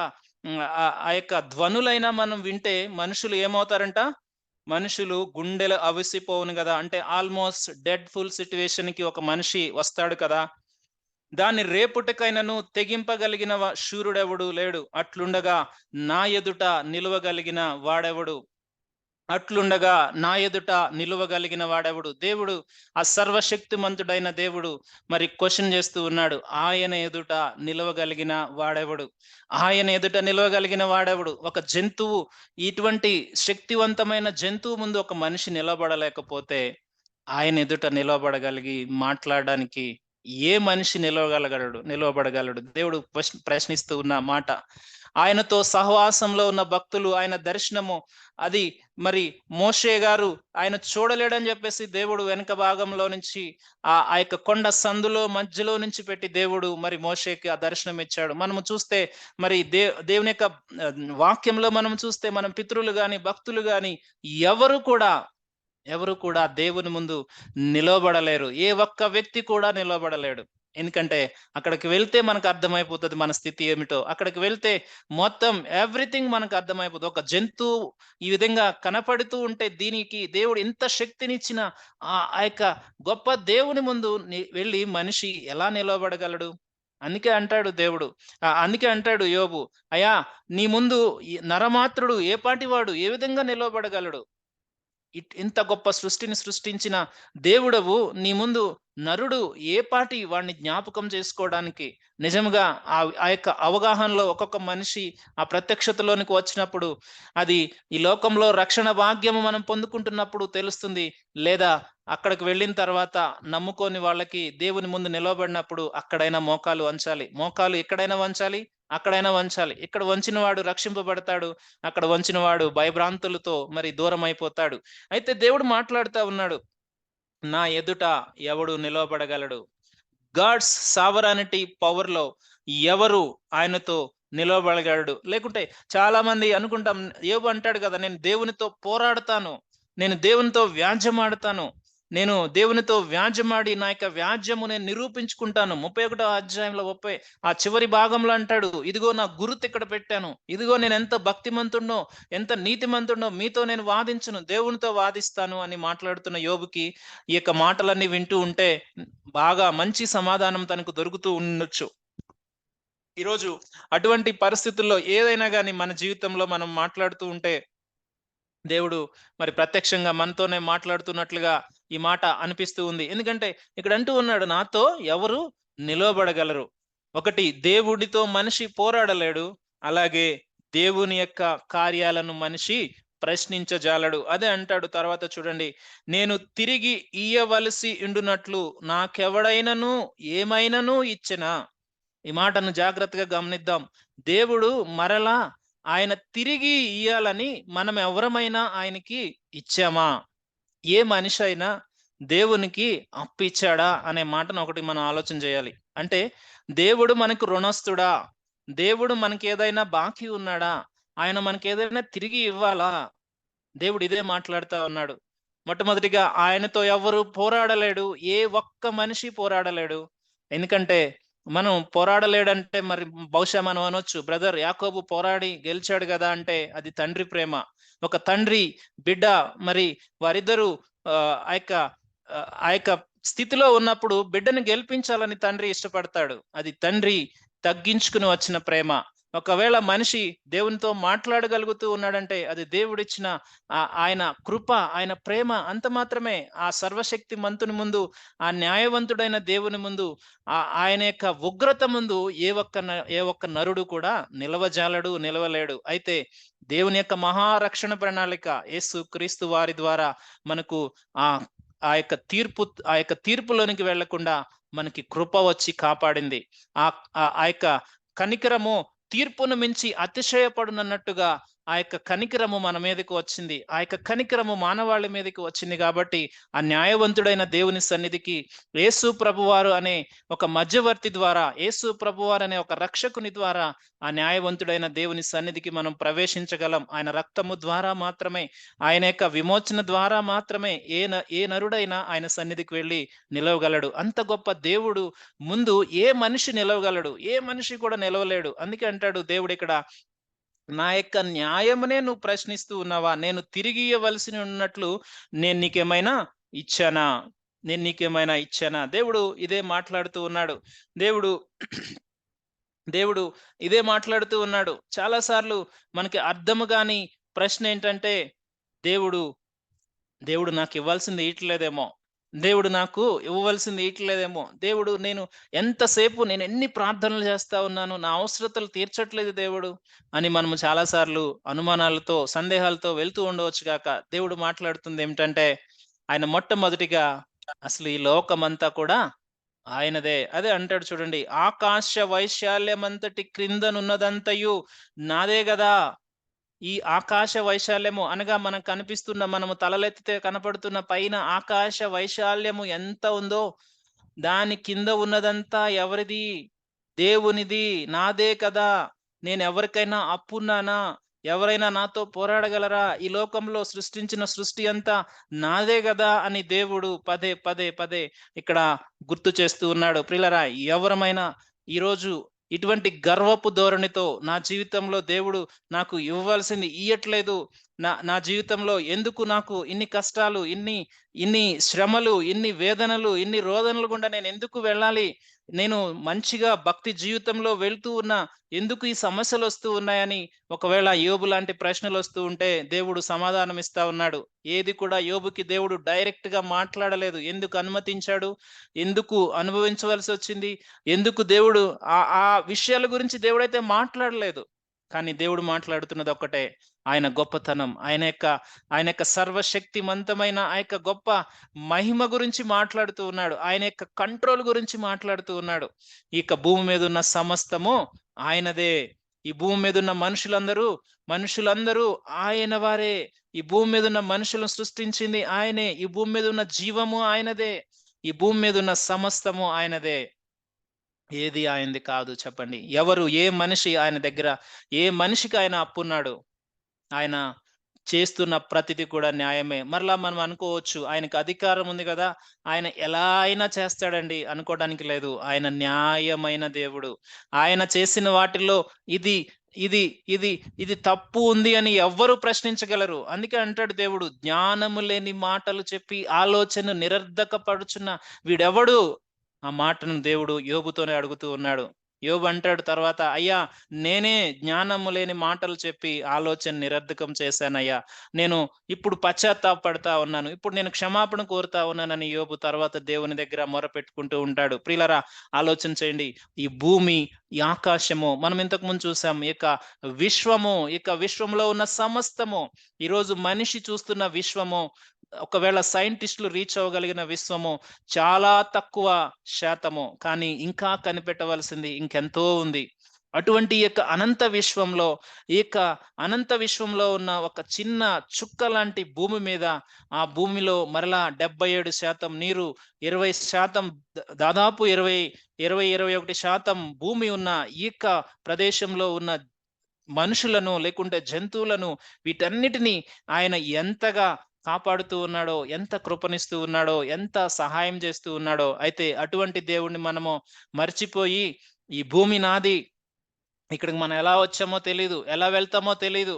ఆ యొక్క ధ్వనులైనా మనం వింటే మనుషులు ఏమవుతారంట? మనుషులు గుండెలు అవిసిపోవును కదా. అంటే ఆల్మోస్ట్ డెడ్ ఫుల్ సిట్యుయేషన్ కి ఒక మనిషి వస్తాడు కదా. దాన్ని రేపుటకైనను తెగింపగలిగిన శూరుడెవడు లేడు. అట్లుండగా నా ఎదుట నిలువగలిగిన వాడెవడు? అట్లుండగా నా ఎదుట నిలువగలిగిన వాడెవడు? దేవుడు, ఆ సర్వశక్తిమంతుడైన దేవుడు మరి క్వశ్చన్ చేస్తూ ఉన్నాడు, ఆయన ఎదుట నిలవగలిగిన వాడెవడు? ఆయన ఎదుట నిలవగలిగిన వాడెవడు? ఒక జంతువు, ఇటువంటి శక్తివంతమైన జంతువు ముందు ఒక మనిషి నిలబడలేకపోతే ఆయన ఎదుట నిలబడగలిగి మాట్లాడడానికి ఏ మనిషి నిలవబడగలడు? దేవుడు ప్రశ్నిస్తూ ఉన్న మాట. ఆయనతో సహవాసంలో ఉన్న భక్తులు, ఆయన దర్శనము అది మరి మోషే గారు ఆయన చూడలేడని చెప్పేసి దేవుడు వెనక భాగంలో నుంచి ఆ యొక్క కొండ సందులో మధ్యలో నుంచి పెట్టి దేవుడు మరి మోషేకి ఆ దర్శనం ఇచ్చాడు. మనము చూస్తే మరి దేవుని యొక్క వాక్యంలో మనం చూస్తే మనం పితరులు గాని భక్తులు గాని ఎవరు కూడా దేవుని ముందు నిలవబడలేరు. ఏ ఒక్క వ్యక్తి కూడా నిలవబడలేడు. ఎందుకంటే అక్కడికి వెళ్తే మనకు అర్థమైపోతుంది మన స్థితి ఏమిటో. అక్కడికి వెళ్తే మొత్తం ఎవ్రీథింగ్ మనకు అర్థమైపోతుంది. ఒక జంతువు ఈ విధంగా కనపడుతూ ఉంటే దీనికి దేవుడు ఇంత శక్తినిచ్చిన ఆ యొక్క గొప్ప దేవుని ముందు వెళ్ళి మనిషి ఎలా నిలవబడగలడు? అందుకే అంటాడు యోబు, అయ్యా నీ ముందు నరమాత్రుడు ఏ పాటివాడు ఏ విధంగా నిలవబడగలడు? ఇంత గొప్ప సృష్టిని సృష్టించిన దేవుడవు నీ ముందు నరుడు ఏ పాటి వాడిని జ్ఞాపకం చేసుకోవడానికి? నిజంగా ఆ యొక్క అవగాహనలో ఒక్కొక్క మనిషి ఆ ప్రత్యక్షతలోనికి వచ్చినప్పుడు, అది ఈ లోకంలో రక్షణ భాగ్యము మనం పొందుకుంటున్నప్పుడు తెలుస్తుంది. లేదా అక్కడికి వెళ్ళిన తర్వాత నమ్ముకోని వాళ్ళకి దేవుని ముందు నిలవబడినప్పుడు అక్కడైనా మోకాలు ఎక్కడైనా అక్కడైనా వంచాలి. ఇక్కడ వంచిన వాడు రక్షింపబడతాడు, అక్కడ వంచిన వాడు భయభ్రాంతులతో మరి దూరం అయిపోతాడు. అయితే దేవుడు మాట్లాడుతూ ఉన్నాడు, నా ఎదుట ఎవడు నిలవబడగలడు? గాడ్స్ సావరానిటీ పవర్ లో ఎవరు ఆయనతో నిలవబడగలడు? లేకుంటే చాలా మంది అనుకుంటాం, యోబు అంటాడు కదా, నేను దేవునితో పోరాడతాను, నేను దేవునితో వ్యాజ్యమాడతాను, నేను దేవునితో వ్యాజ్యమాడి నా యొక్క వ్యాజ్యము నేను నిరూపించుకుంటాను. 31వ అధ్యాయంలో ఆ చివరి భాగంలో అంటాడు, ఇదిగో నా గుర్తు ఇక్కడ పెట్టాను, ఇదిగో నేను ఎంత భక్తిమంతుడినో ఎంత నీతిమంతుడినో మీతో నేను వాదించను, దేవునితో వాదిస్తాను అని మాట్లాడుతున్న యోబుకి ఈ యొక్క మాటలన్నీ వింటూ ఉంటే బాగా మంచి సమాధానం తనకు దొరుకుతూ ఉండొచ్చు. ఈరోజు అటువంటి పరిస్థితుల్లో ఏదైనా కానీ మన జీవితంలో మనం మాట్లాడుతూ ఉంటే దేవుడు మరి ప్రత్యక్షంగా మనతోనే మాట్లాడుతున్నట్లుగా ఈ మాట అనిపిస్తూ ఉంది. ఎందుకంటే ఇక్కడ అంటూ ఉన్నాడు, నాతో ఎవరు నిలవబడగలరు? ఒకటి, దేవుడితో మనిషి పోరాడలేడు, అలాగే దేవుని యొక్క కార్యాలను మనిషి ప్రశ్నించజాలడు. అదే అంటాడు తర్వాత చూడండి, నేను తిరిగి ఇయ్యవలసి ఉండునట్లు నాకెవడైనను ఏమైనను ఇచ్చినా. ఈ మాటను జాగ్రత్తగా గమనిద్దాం. దేవుడు మరలా ఆయన తిరిగి ఇయ్యాలని మనం ఎవరమైనా ఆయనకి ఇచ్చామా? ఏ మనిషి అయినా దేవునికి అప్పిచ్చాడా అనే మాటను ఒకటి మనం ఆలోచన చేయాలి. అంటే దేవుడు మనకు రుణస్తుడా? దేవుడు మనకి ఏదైనా బాకీ ఉన్నాడా? ఆయన మనకి ఏదైనా తిరిగి ఇవ్వాలా? దేవుడు ఇదే మాట్లాడుతూ ఉన్నాడు. మొట్టమొదటిగా ఆయనతో ఎవరు పోరాడలేడు, ఏ ఒక్క మనిషి పోరాడలేడు. ఎందుకంటే మనం పోరాడలేడంటే మరి బహుశా మనం అనొచ్చు, బ్రదర్ యాకోబు పోరాడి గెలిచాడు కదా అంటే అది తండ్రి ప్రేమ. ఒక తండ్రి బిడ్డ మరి వారిద్దరూ ఆ యొక్క స్థితిలో ఉన్నప్పుడు బిడ్డను గెలిపించాలని తండ్రి ఇష్టపడతాడు. అది తండ్రి తగ్గించుకుని వచ్చిన ప్రేమ. ఒకవేళ మనిషి దేవునితో మాట్లాడగలుగుతూ ఉన్నాడంటే అది దేవుడిచ్చిన ఆయన కృప, ఆయన ప్రేమ అంత మాత్రమే. ఆ సర్వశక్తి మంతుని ముందు, ఆ న్యాయవంతుడైన దేవుని ముందు, ఆయన యొక్క ఉగ్రత ముందు ఏ ఒక్క నరుడు కూడా నిలవజాలడు, నిలవలేడు. అయితే దేవుని యొక్క మహారక్షణ ప్రణాళిక యేసు క్రీస్తు వారి ద్వారా మనకు ఆ ఆ యొక్క తీర్పులోనికి వెళ్లకుండా మనకి కృప వచ్చి కాపాడింది. ఆ ఆ యొక్క కనికరము తీర్పును మించి అతిశయపడునన్నట్టుగా ఆ యొక్క కనికరము మన మీదకి వచ్చింది. ఆ యొక్క కనికరము మానవాళి మీదకి వచ్చింది కాబట్టి ఆ న్యాయవంతుడైన దేవుని సన్నిధికి యేసు ప్రభువారు అనే ఒక మధ్యవర్తి ద్వారా, యేసు ప్రభువారు అనే ఒక రక్షకుని ద్వారా ఆ న్యాయవంతుడైన దేవుని సన్నిధికి మనం ప్రవేశించగలం. ఆయన రక్తము ద్వారా మాత్రమే, ఆయన యొక్క విమోచన ద్వారా మాత్రమే ఏ నరుడైనా ఆయన సన్నిధికి వెళ్ళి నిలవగలడు. అంత గొప్ప దేవుడు ముందు ఏ మనిషి నిలవగలడు? ఏ మనిషి కూడా నిలవలేడు. అందుకే అంటాడు దేవుడు ఇక్కడ, నా యొక్క న్యాయమునే నువ్వు ప్రశ్నిస్తూ ఉన్నావా? నేను తిరిగి ఇవ్వవలసి ఉన్నట్లు నేను నీకేమైనా ఇచ్చానా? నేను నీకేమైనా ఇచ్చానా? దేవుడు ఇదే మాట్లాడుతూ ఉన్నాడు. దేవుడు దేవుడు ఇదే మాట్లాడుతూ ఉన్నాడు. చాలా సార్లు మనకి అర్థము కాని ప్రశ్న ఏంటంటే, దేవుడు దేవుడు నాకు ఇవ్వాల్సింది ఇయట్లేదేమో, దేవుడు నాకు ఇవ్వవలసింది ఇయట్లేదేమో, దేవుడు నేను ఎన్ని ప్రార్థనలు చేస్తా ఉన్నాను, నా అవసరతలు తీర్చట్లేదు దేవుడు అని మనము చాలా సార్లు అనుమానాలతో, సందేహాలతో వెళ్తూ ఉండవచ్చు గాక. దేవుడు మాట్లాడుతుంది ఏమిటంటే, ఆయన మొట్టమొదటిగా అసలు ఈ లోకమంతా కూడా ఆయనదే. అదే అంటాడు చూడండి, ఆకాశ వైశాల్యమంతటి క్రిందనున్నదంతయు నాదే గదా! ఈ ఆకాశ వైశాల్యము అనగా మనము తలలెత్తితే కనపడుతున్న పైన ఆకాశ వైశాల్యము ఎంత ఉందో, దాని కింద ఉన్నదంతా ఎవరిది? దేవునిది. నాదే కదా! నేనెవరికైనా అప్పున్నానా? ఎవరైనా నాతో పోరాడగలరా? ఈ లోకంలో సృష్టించిన సృష్టి అంతా నాదే గదా! అని దేవుడు పదే పదే పదే ఇక్కడ గుర్తు చేస్తూ ఉన్నాడు. ప్రియులారా, ఎవరమైనా ఈరోజు ఇటువంటి గర్వపు ధోరణితో నా జీవితంలో దేవుడు నాకు ఇవ్వవలసింది ఇయ్యట్లేదు, నా జీవితంలో ఎందుకు నాకు ఇన్ని కష్టాలు, ఇన్ని శ్రమలు, ఇన్ని వేదనలు, ఇన్ని రోదనలు గుండా నేను ఎందుకు వెళ్ళాలి? నేను మంచిగా భక్తి జీవితంలో వెళ్తూ ఉన్నా, ఎందుకు ఈ సమస్యలు వస్తూ ఉన్నాయని ఒకవేళ యోబు లాంటి ప్రశ్నలు వస్తూ ఉంటే దేవుడు సమాధానం ఇస్తా ఉన్నాడు. ఏది కూడా యోబుకి దేవుడు డైరెక్ట్ గా మాట్లాడలేదు. ఎందుకు అనుమతించాడు? ఎందుకు అనుభవించవలసి వచ్చింది? ఎందుకు దేవుడు ఆ విషయాల గురించి దేవుడైతే మాట్లాడలేదు. కానీ దేవుడు మాట్లాడుతున్నది ఒక్కటే, ఆయన గొప్పతనం, ఆయన యొక్క సర్వశక్తిమంతమైన ఆ యొక్క గొప్ప మహిమ గురించి మాట్లాడుతూ ఉన్నాడు. ఆయన యొక్క కంట్రోల్ గురించి మాట్లాడుతూ ఉన్నాడు. ఈ భూమి మీద ఉన్న సమస్తము ఆయనదే. ఈ భూమి మీద ఉన్న మనుషులందరూ ఆయన వారే. ఈ భూమి మీద ఉన్న మనుషులను సృష్టించింది ఆయనే. ఈ భూమి మీద ఉన్న జీవము ఆయనదే. ఈ భూమి మీద ఉన్న సమస్తము ఆయనదే. ఏది ఆయనది కాదు చెప్పండి. ఏ మనిషికి ఆయన అప్పున్నాడు? ఆయన చేస్తున్న ప్రతిది కూడా న్యాయమే. మరలా మనం అనుకోవచ్చు, ఆయనకు అధికారం ఉంది కదా, ఆయన ఎలా అయినా చేస్తాడండి అనుకోవడానికి లేదు. ఆయన న్యాయమైన దేవుడు. ఆయన చేసిన వాటిల్లో ఇది ఇది ఇది ఇది తప్పు ఉంది అని ఎవ్వరు ప్రశ్నించగలరు. అందుకే అంటాడు దేవుడు, జ్ఞానము లేని మాటలు చెప్పి ఆలోచన నిరర్ధకపడుచున్న వీడెవడు? ఆ మాటను దేవుడు యోబుతోనే అడుగుతూ ఉన్నాడు. యోబు అంటాడు తర్వాత, అయ్యా, నేనే జ్ఞానము లేని మాటలు చెప్పి ఆలోచన నిరర్ధకం చేశానయ్యా. నేను ఇప్పుడు పశ్చాత్తాపపడతా ఉన్నాను. ఇప్పుడు నేను క్షమాపణ కోరుతా ఉన్నానని యోబు తర్వాత దేవుని దగ్గర మొరపెట్టుకుంటూ ఉంటాడు. ప్రియులారా, ఆలోచన చేయండి. ఈ భూమి, ఈ ఆకాశము, మనం ఇంతకు ముందు చూసాం, విశ్వంలో ఉన్న సమస్తము, ఈరోజు మనిషి చూస్తున్న విశ్వము, ఒకవేళ సైంటిస్టులు రీచ్ అవ్వగలిగిన విశ్వము చాలా తక్కువ శాతము. కానీ ఇంకా కనిపెట్టవలసింది ఇంకెంతో ఉంది. అటువంటి అనంత విశ్వంలో ఉన్న ఒక చిన్న చుక్క లాంటి భూమి మీద, ఆ భూమిలో మరలా 77% నీరు, 20% దాదాపు 21% భూమి ఉన్న ప్రదేశంలో ఉన్న మనుషులను, లేకుంటే జంతువులను, వీటన్నిటిని ఆయన ఎంతగా కాపాడుతూ ఉన్నాడో, ఎంత కృపణిస్తూ ఉన్నాడో, ఎంత సహాయం చేస్తూ ఉన్నాడో. అయితే అటువంటి దేవుణ్ణి మనము మర్చిపోయి, ఈ భూమి నాది, ఇక్కడికి మనం ఎలా వచ్చామో తెలీదు, ఎలా వెళ్తామో తెలీదు,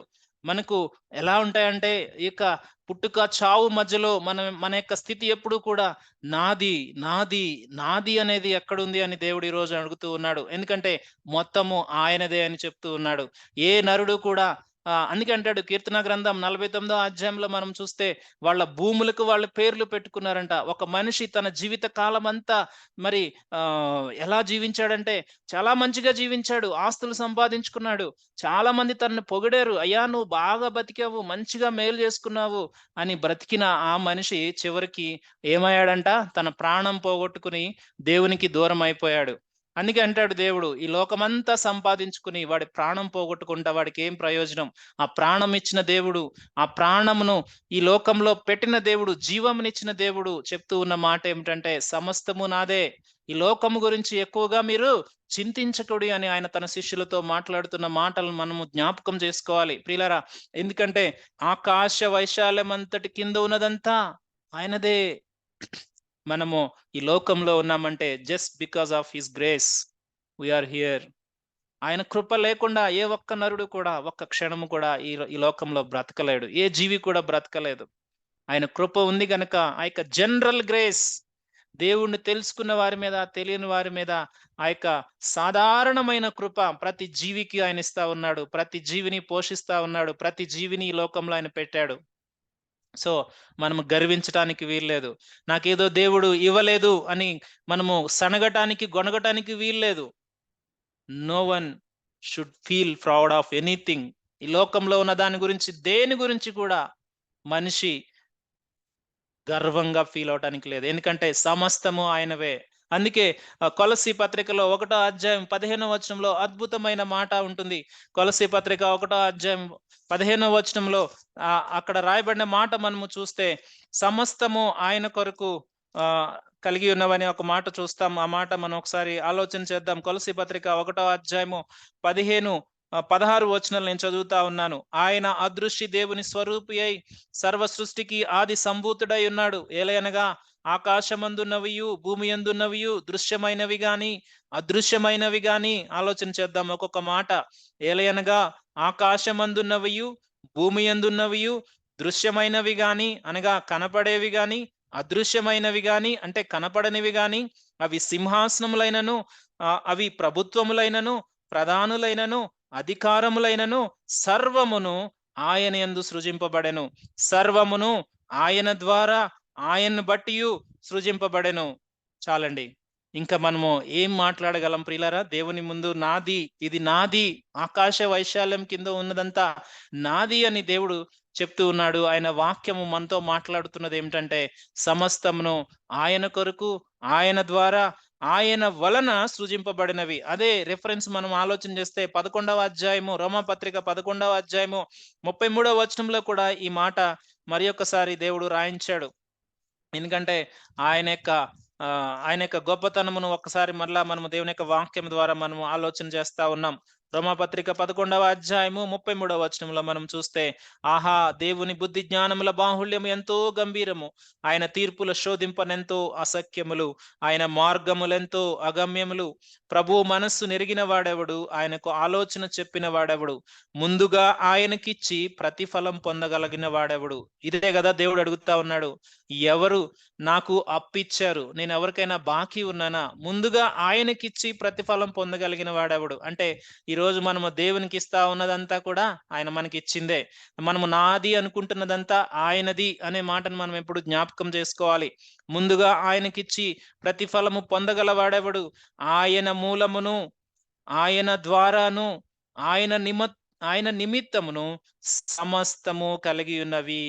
మనకు ఎలా ఉంటాయంటే ఇక పుట్టుక చావు మధ్యలో మన యొక్క స్థితి ఎప్పుడు కూడా నాది నాది నాది అనేది ఎక్కడుంది అని దేవుడు ఈ రోజు అడుగుతూ ఉన్నాడు. ఎందుకంటే మొత్తము ఆయనదే అని చెప్తూ ఉన్నాడు. ఏ నరుడు కూడా అందుకే అంటాడు కీర్తన గ్రంథం 49వ అధ్యాయంలో మనం చూస్తే వాళ్ళ భూములకు వాళ్ళ పేర్లు పెట్టుకున్నారంట. ఒక మనిషి తన జీవిత కాలం అంతా మరి ఎలా జీవించాడంటే చాలా మంచిగా జీవించాడు, ఆస్తులు సంపాదించుకున్నాడు. చాలా మంది తనని పొగిడారు, అయ్యా నువ్వు బాగా బతికావు, మంచిగా మేలు చేసుకున్నావు అని బ్రతికిన ఆ మనిషి చివరికి ఏమయ్యాడంట, తన ప్రాణం పోగొట్టుకుని దేవునికి దూరం అయిపోయాడు. అందుకే అంటాడు దేవుడు, ఈ లోకమంతా సంపాదించుకుని వాడి ప్రాణం పోగొట్టుకుంటా వాడికి ఏం ప్రయోజనం? ఆ ప్రాణం ఇచ్చిన దేవుడు, ఆ ప్రాణమును ఈ లోకంలో పెట్టిన దేవుడు, జీవమునిచ్చిన దేవుడు చెప్తూ ఉన్న మాట ఏమిటంటే, సమస్తము నాదే, ఈ లోకము గురించి ఎక్కువగా మీరు చింతించకుడి అని ఆయన తన శిష్యులతో మాట్లాడుతున్న మాటలను మనము జ్ఞాపకం చేసుకోవాలి ప్రియులారా. ఎందుకంటే ఆకాశ వైశాల్యం అంతటి కింద ఉన్నదంతా ఆయనదే. మనము ఈ లోకంలో ఉన్నామంటే just because of his grace we are here. ఆయన కృప లేకుండా ఏ ఒక్క నరుడు కూడా ఒక్క క్షణము కూడా ఈ లోకంలో బ్రతకలేడు, ఏ జీవి కూడా బ్రతకలేదు. ఆయన కృప ఉంది గనక ఆ యొక్క జనరల్ గ్రేస్, దేవుణ్ణి తెలుసుకున్న వారి మీద తెలియని వారి మీద ఆ యొక్క సాధారణమైన కృప ప్రతి జీవికి ఆయన ఇస్తా ఉన్నాడు. ప్రతి జీవిని పోషిస్తా ఉన్నాడు. ప్రతి జీవిని ఈ లోకంలో ఆయన పెట్టాడు. సో మనము గర్వించటానికి వీల్లేదు. నాకేదో దేవుడు ఇవ్వలేదు అని మనము సనగటానికి గొనగటానికి వీల్లేదు. No one should feel proud of anything. ఈ లోకంలో ఉన్న దాని గురించి దేని గురించి కూడా మనిషి గర్వంగా ఫీల్ అవటానికి లేదు. ఎందుకంటే సమస్తము ఆయనవే. అందుకే కొలస్సీ పత్రికలో 1వ అధ్యాయం 15వ వచనంలో అద్భుతమైన మాట ఉంటుంది. కొలస్సీ పత్రిక 1వ అధ్యాయం 15వ వచనంలో అక్కడ రాయబడిన మాట మనము చూస్తే, సమస్తము ఆయన కొరకు కలిగి ఉన్నవని ఒక మాట చూస్తాం. ఆ మాట మనం ఒకసారి ఆలోచన చేద్దాం. కొలస్సీ పత్రిక 1వ అధ్యాయము 16 వచనాలు నేను చదువుతా ఉన్నాను. ఆయన అదృశ్య దేవుని స్వరూపి అయి సర్వ సృష్టికి ఆది సంభూతుడై ఉన్నాడు. ఏలయనగా ఆకాశమందున్నవియు భూమి యందున్నవియు దృశ్యమైనవి గాని అదృశ్యమైనవి గాని. ఆలోచన చేద్దాం ఒక్కొక్క మాట. ఏలయనగా ఆకాశమందున్నవియు భూమి యందున్నవియు దృశ్యమైనవి గాని అనగా కనపడేవి గాని, అదృశ్యమైనవి గాని అంటే కనపడనివి గాని, అవి సింహాసనములైనను అవి ప్రభుత్వములైనను ప్రధానులైనను అధికారములైనను సర్వమును ఆయన యందు సృజింపబడెను. సర్వమును ఆయన ద్వారా ఆయన్ను బట్టి సృజింపబడెను. చాలండి. ఇంకా మనము ఏం మాట్లాడగలం ప్రియులారా? దేవుని ముందు నాది, ఇది నాది, ఆకాశ వైశాల్యం కింద ఉన్నదంతా నాది అని దేవుడు చెప్తూ ఉన్నాడు. ఆయన వాక్యము మనతో మాట్లాడుతున్నది ఏమిటంటే, సమస్తమును ఆయన కొరకు, ఆయన ద్వారా, ఆయన వలన సృజింపబడినవి. అదే రిఫరెన్స్ మనం ఆలోచన చేస్తే 11వ అధ్యాయము రోమాపత్రిక 11వ అధ్యాయము 33వ వచనంలో కూడా ఈ మాట మరి ఒక్కసారి దేవుడు రాయించాడు. ఎందుకంటే ఆయన యొక్క గొప్పతనమును ఒక్కసారి మరలా మనము దేవుని యొక్క వాక్యం ద్వారా మనము ఆలోచన చేస్తా ఉన్నాం. రోమాపత్రిక 11వ అధ్యాయము 33వ వచనంలో మనం చూస్తే, ఆహా దేవుని బుద్ధి జ్ఞానముల బాహుళ్యము ఎంతో గంభీరము, ఆయన తీర్పుల శోధింపనెంతో అసఖ్యములు, ఆయన మార్గములెంతో అగమ్యములు. ప్రభువు మనస్సు నెరిగిన వాడెవడు? ఆయనకు ఆలోచన చెప్పిన వాడెవడు? ముందుగా ఆయనకిచ్చి ప్రతిఫలం పొందగలిగిన వాడెవడు? ఇదే కదా దేవుడు అడుగుతా ఉన్నాడు. ఎవరు నాకు అప్పిచ్చారు? నేను ఎవరికైనా బాకీ ఉన్నానా? ముందుగా ఆయనకిచ్చి ప్రతిఫలం పొందగలిగిన వాడెవడు? అంటే ఈరోజు మనము దేవునికి ఇస్తా ఉన్నదంతా కూడా ఆయన మనకి ఇచ్చిందే. మనము నాది అనుకుంటున్నదంతా ఆయనది అనే మాటను మనం ఎప్పుడు జ్ఞాపకం చేసుకోవాలి. ముందుగా ఆయనకిచ్చి ప్రతిఫలము పొందగల వాడెవడు? ఆయన మూలమును, ఆయన ద్వారాను, ఆయన నిమిత్తమును సమస్తము కలిగి ఉన్నవి.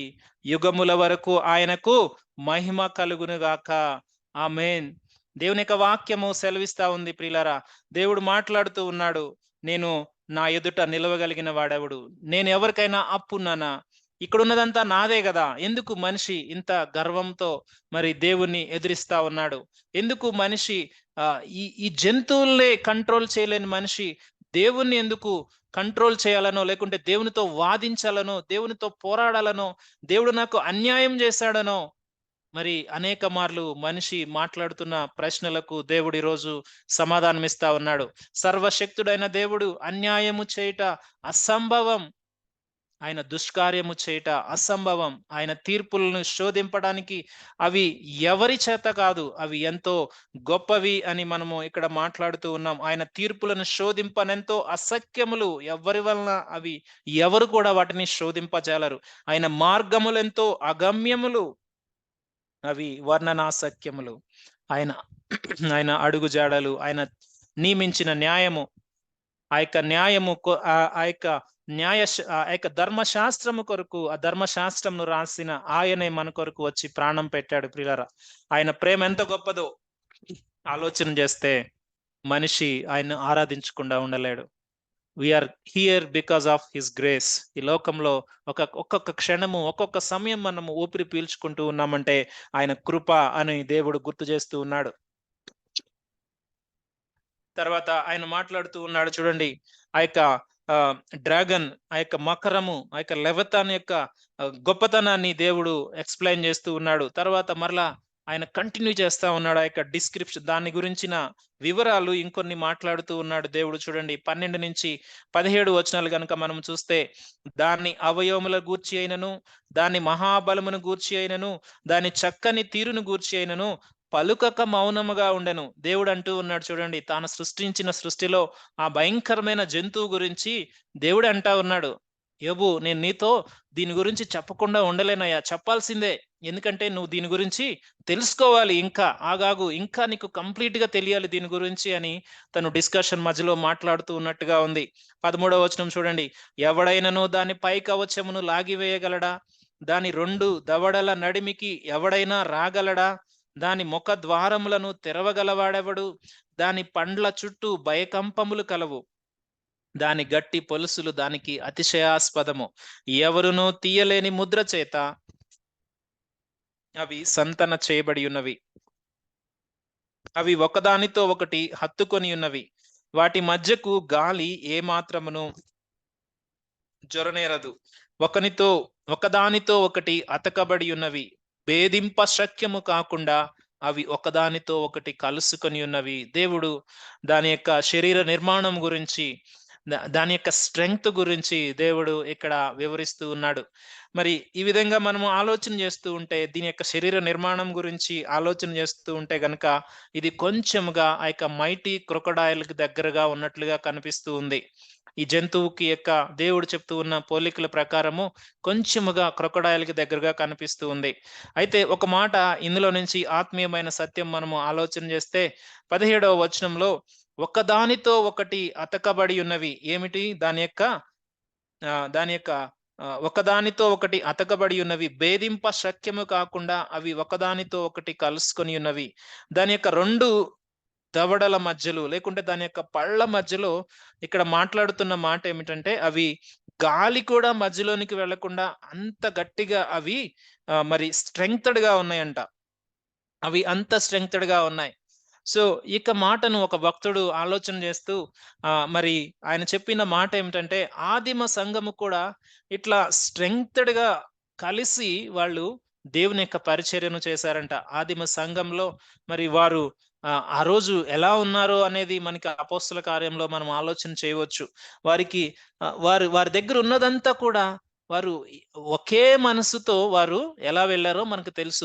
యుగముల వరకు ఆయనకు మహిమ కలుగునుగాక. ఆమేన్. దేవుని యొక్క వాక్యము సెలవిస్తా ఉంది ప్రియులారా. దేవుడు మాట్లాడుతూ ఉన్నాడు, నేను నా ఎదుట నిలవగలిగిన వాడెవడు? నేను ఎవరికైనా అప్పున్నానా? ఇక్కడ ఉన్నదంతా నాదే కదా. ఎందుకు మనిషి ఇంత గర్వంతో మరి దేవుణ్ణి ఎదిరిస్తా ఉన్నాడు? ఎందుకు మనిషి ఈ జంతువుల్ని కంట్రోల్ చేయలేని మనిషి దేవుణ్ణి ఎందుకు కంట్రోల్ చేయాలనో, లేకుంటే దేవునితో వాదించాలనో, దేవునితో పోరాడాలనో, దేవుడు నాకు అన్యాయం చేశాడనో మరి అనేక మార్లు మనిషి మాట్లాడుతున్న ప్రశ్నలకు దేవుడు ఈరోజు సమాధానం ఇస్తా ఉన్నాడు. సర్వశక్తుడైన దేవుడు అన్యాయము చేయుట అసంభవం. ఆయన దుష్కార్యము చేయట అసంభవం. ఆయన తీర్పులను శోధింపడానికి అవి ఎవరి చేత కాదు, అవి ఎంతో గొప్పవి అని మనము ఇక్కడ మాట్లాడుతూ ఉన్నాం. ఆయన తీర్పులను శోధింపనెంతో అసఖ్యములు, ఎవరి వలన అవి ఎవరు కూడా వాటిని శోధింపజాలరు. ఆయన మార్గములెంతో అగమ్యములు, అవి వర్ణనాసక్యములు. ఆయన ఆయన అడుగు జాడలు, ఆయన నియమించిన న్యాయము, ఆ యొక్క న్యాయము ఆ యొక్క ఆ యొక్క ధర్మశాస్త్రము కొరకు, ఆ ధర్మశాస్త్రంను రాసిన ఆయనే మన కొరకు వచ్చి ప్రాణం పెట్టాడు. ప్రియులారా, ఆయన ప్రేమ ఎంత గొప్పదో ఆలోచన చేస్తే మనిషి ఆయన ఆరాధించకుండా ఉండలేడు. We are here because of his grace. ఈ లోకంలో ఒక్కొక్క క్షణము, ఒక్కొక్క సమయం మనము ఊపిరి పీల్చుకుంటూ ఉన్నామంటే ఆయన కృప అని దేవుడు గుర్తు చేస్తూ ఉన్నాడు. తర్వాత ఆయన మాట్లాడుతూ ఉన్నాడు చూడండి, ఆ యొక్క డ్రాగన్, ఆ యొక్క మకరము, ఆ యొక్క లెవతాన్ యొక్క గొప్పతనాన్ని దేవుడు ఎక్స్ప్లెయిన్ చేస్తూ ఉన్నాడు. తర్వాత మరలా ఆయన కంటిన్యూ చేస్తా ఉన్నాడు ఆ యొక్క డిస్క్రిప్షన్, దాని గురించిన వివరాలు ఇంకొన్ని మాట్లాడుతూ ఉన్నాడు దేవుడు. చూడండి 12 నుంచి 17 వచనాలు గనుక మనం చూస్తే, దాని అవయవముల గూర్చి అయినను, దాని మహాబలమును గూర్చి అయినను, దాని చక్కని తీరును గూర్చి అయినను పలుకక మౌనముగా ఉండెను. దేవుడు అంటూ ఉన్నాడు చూడండి, తాను సృష్టించిన సృష్టిలో ఆ భయంకరమైన జంతువు గురించి దేవుడు అంటా ఉన్నాడు, యోబు నేను నీతో దీని గురించి చెప్పకుండా ఉండలేనయ్యా, చెప్పాల్సిందే. ఎందుకంటే నువ్వు దీని గురించి తెలుసుకోవాలి, ఇంకా ఆగాగు, ఇంకా నీకు కంప్లీట్ గా తెలియాలి దీని గురించి అని తను డిస్కషన్ మధ్యలో మాట్లాడుతూ ఉన్నట్టుగా ఉంది. 13వ వచనం చూడండి, ఎవడైనను దాని పై కవచమును లాగివేయగలడా? దాని 2 దవడల నడిమికి ఎవడైనా రాగలడా? దాని ముఖ ద్వారములను తెరవగలవాడెవడు? దాని పండ్ల చుట్టూ భయకంపములు కలవు, దాని గట్టి పొలుసులు దానికి అతిశయాస్పదము. ఎవరునూ తీయలేని ముద్ర చేత అవి సంతన చేయబడి ఉన్నవి. అవి ఒకదానితో ఒకటి హత్తుకొని ఉన్నవి. వాటి మధ్యకు గాలి ఏ మాత్రమును జొరనేరదు. ఒకదానితో ఒకటి అతకబడి ఉన్నవి. భేదింప శక్యము కాకుండా అవి ఒకదానితో ఒకటి కలుసుకొని ఉన్నవి. దేవుడు దాని యొక్క శరీర నిర్మాణం గురించి, దాని యొక్క స్ట్రెంగ్త్ గురించి దేవుడు ఇక్కడ వివరిస్తూ ఉన్నాడు. మరి ఈ విధంగా మనము ఆలోచన చేస్తూ ఉంటే, దీని యొక్క శరీర నిర్మాణం గురించి ఆలోచన చేస్తూ ఉంటే గనక ఇది కొంచెముగా ఆ యొక్క మైటీ క్రొకడైల్కి దగ్గరగా ఉన్నట్లుగా కనిపిస్తూ ఉంది. ఈ జంతువుకి యొక్క దేవుడు చెప్తూ ఉన్న పోలికల ప్రకారము కొంచెముగా క్రొకడైల్కి దగ్గరగా కనిపిస్తూ ఉంది. అయితే ఒక మాట ఇందులో నుంచి ఆత్మీయమైన సత్యం మనము ఆలోచన చేస్తే, 17వ వచనంలో ఒకదానితో ఒకటి అతకబడి ఉన్నవి. ఏమిటి దాని యొక్క ఒకదానితో ఒకటి అతకబడి ఉన్నవి, భేదింప శక్యము కాకుండా అవి ఒకదానితో ఒకటి కలుసుకొని ఉన్నవి. దాని యొక్క 2 దవడల మధ్యలో, లేకుంటే దాని యొక్క పళ్ళ మధ్యలో ఇక్కడ మాట్లాడుతున్న మాట ఏమిటంటే, అవి గాలి కూడా మధ్యలోనికి వెళ్లకుండా అంత గట్టిగా అవి మరి స్ట్రెంగ్తడ్ గా ఉన్నాయంట. అవి అంత స్ట్రెంగ్తడ్ గా ఉన్నాయి. సో ఇక మాటను ఒక భక్తుడు ఆలోచన చేస్తూ మరి ఆయన చెప్పిన మాట ఏమిటంటే, ఆదిమ సంఘము కూడా ఇట్లా స్ట్రెంగ్తడ్ గా కలిసి వాళ్ళు దేవుని యొక్క పరిచర్యను చేశారంట. ఆదిమ సంఘంలో మరి వారు ఆ రోజు ఎలా ఉన్నారో అనేది మనకి అపోస్తల కార్యంలో మనం ఆలోచన చేయవచ్చు. వారి దగ్గర ఉన్నదంతా కూడా వారు ఒకే మనసుతో వారు ఎలా వెళ్ళారో మనకు తెలుసు.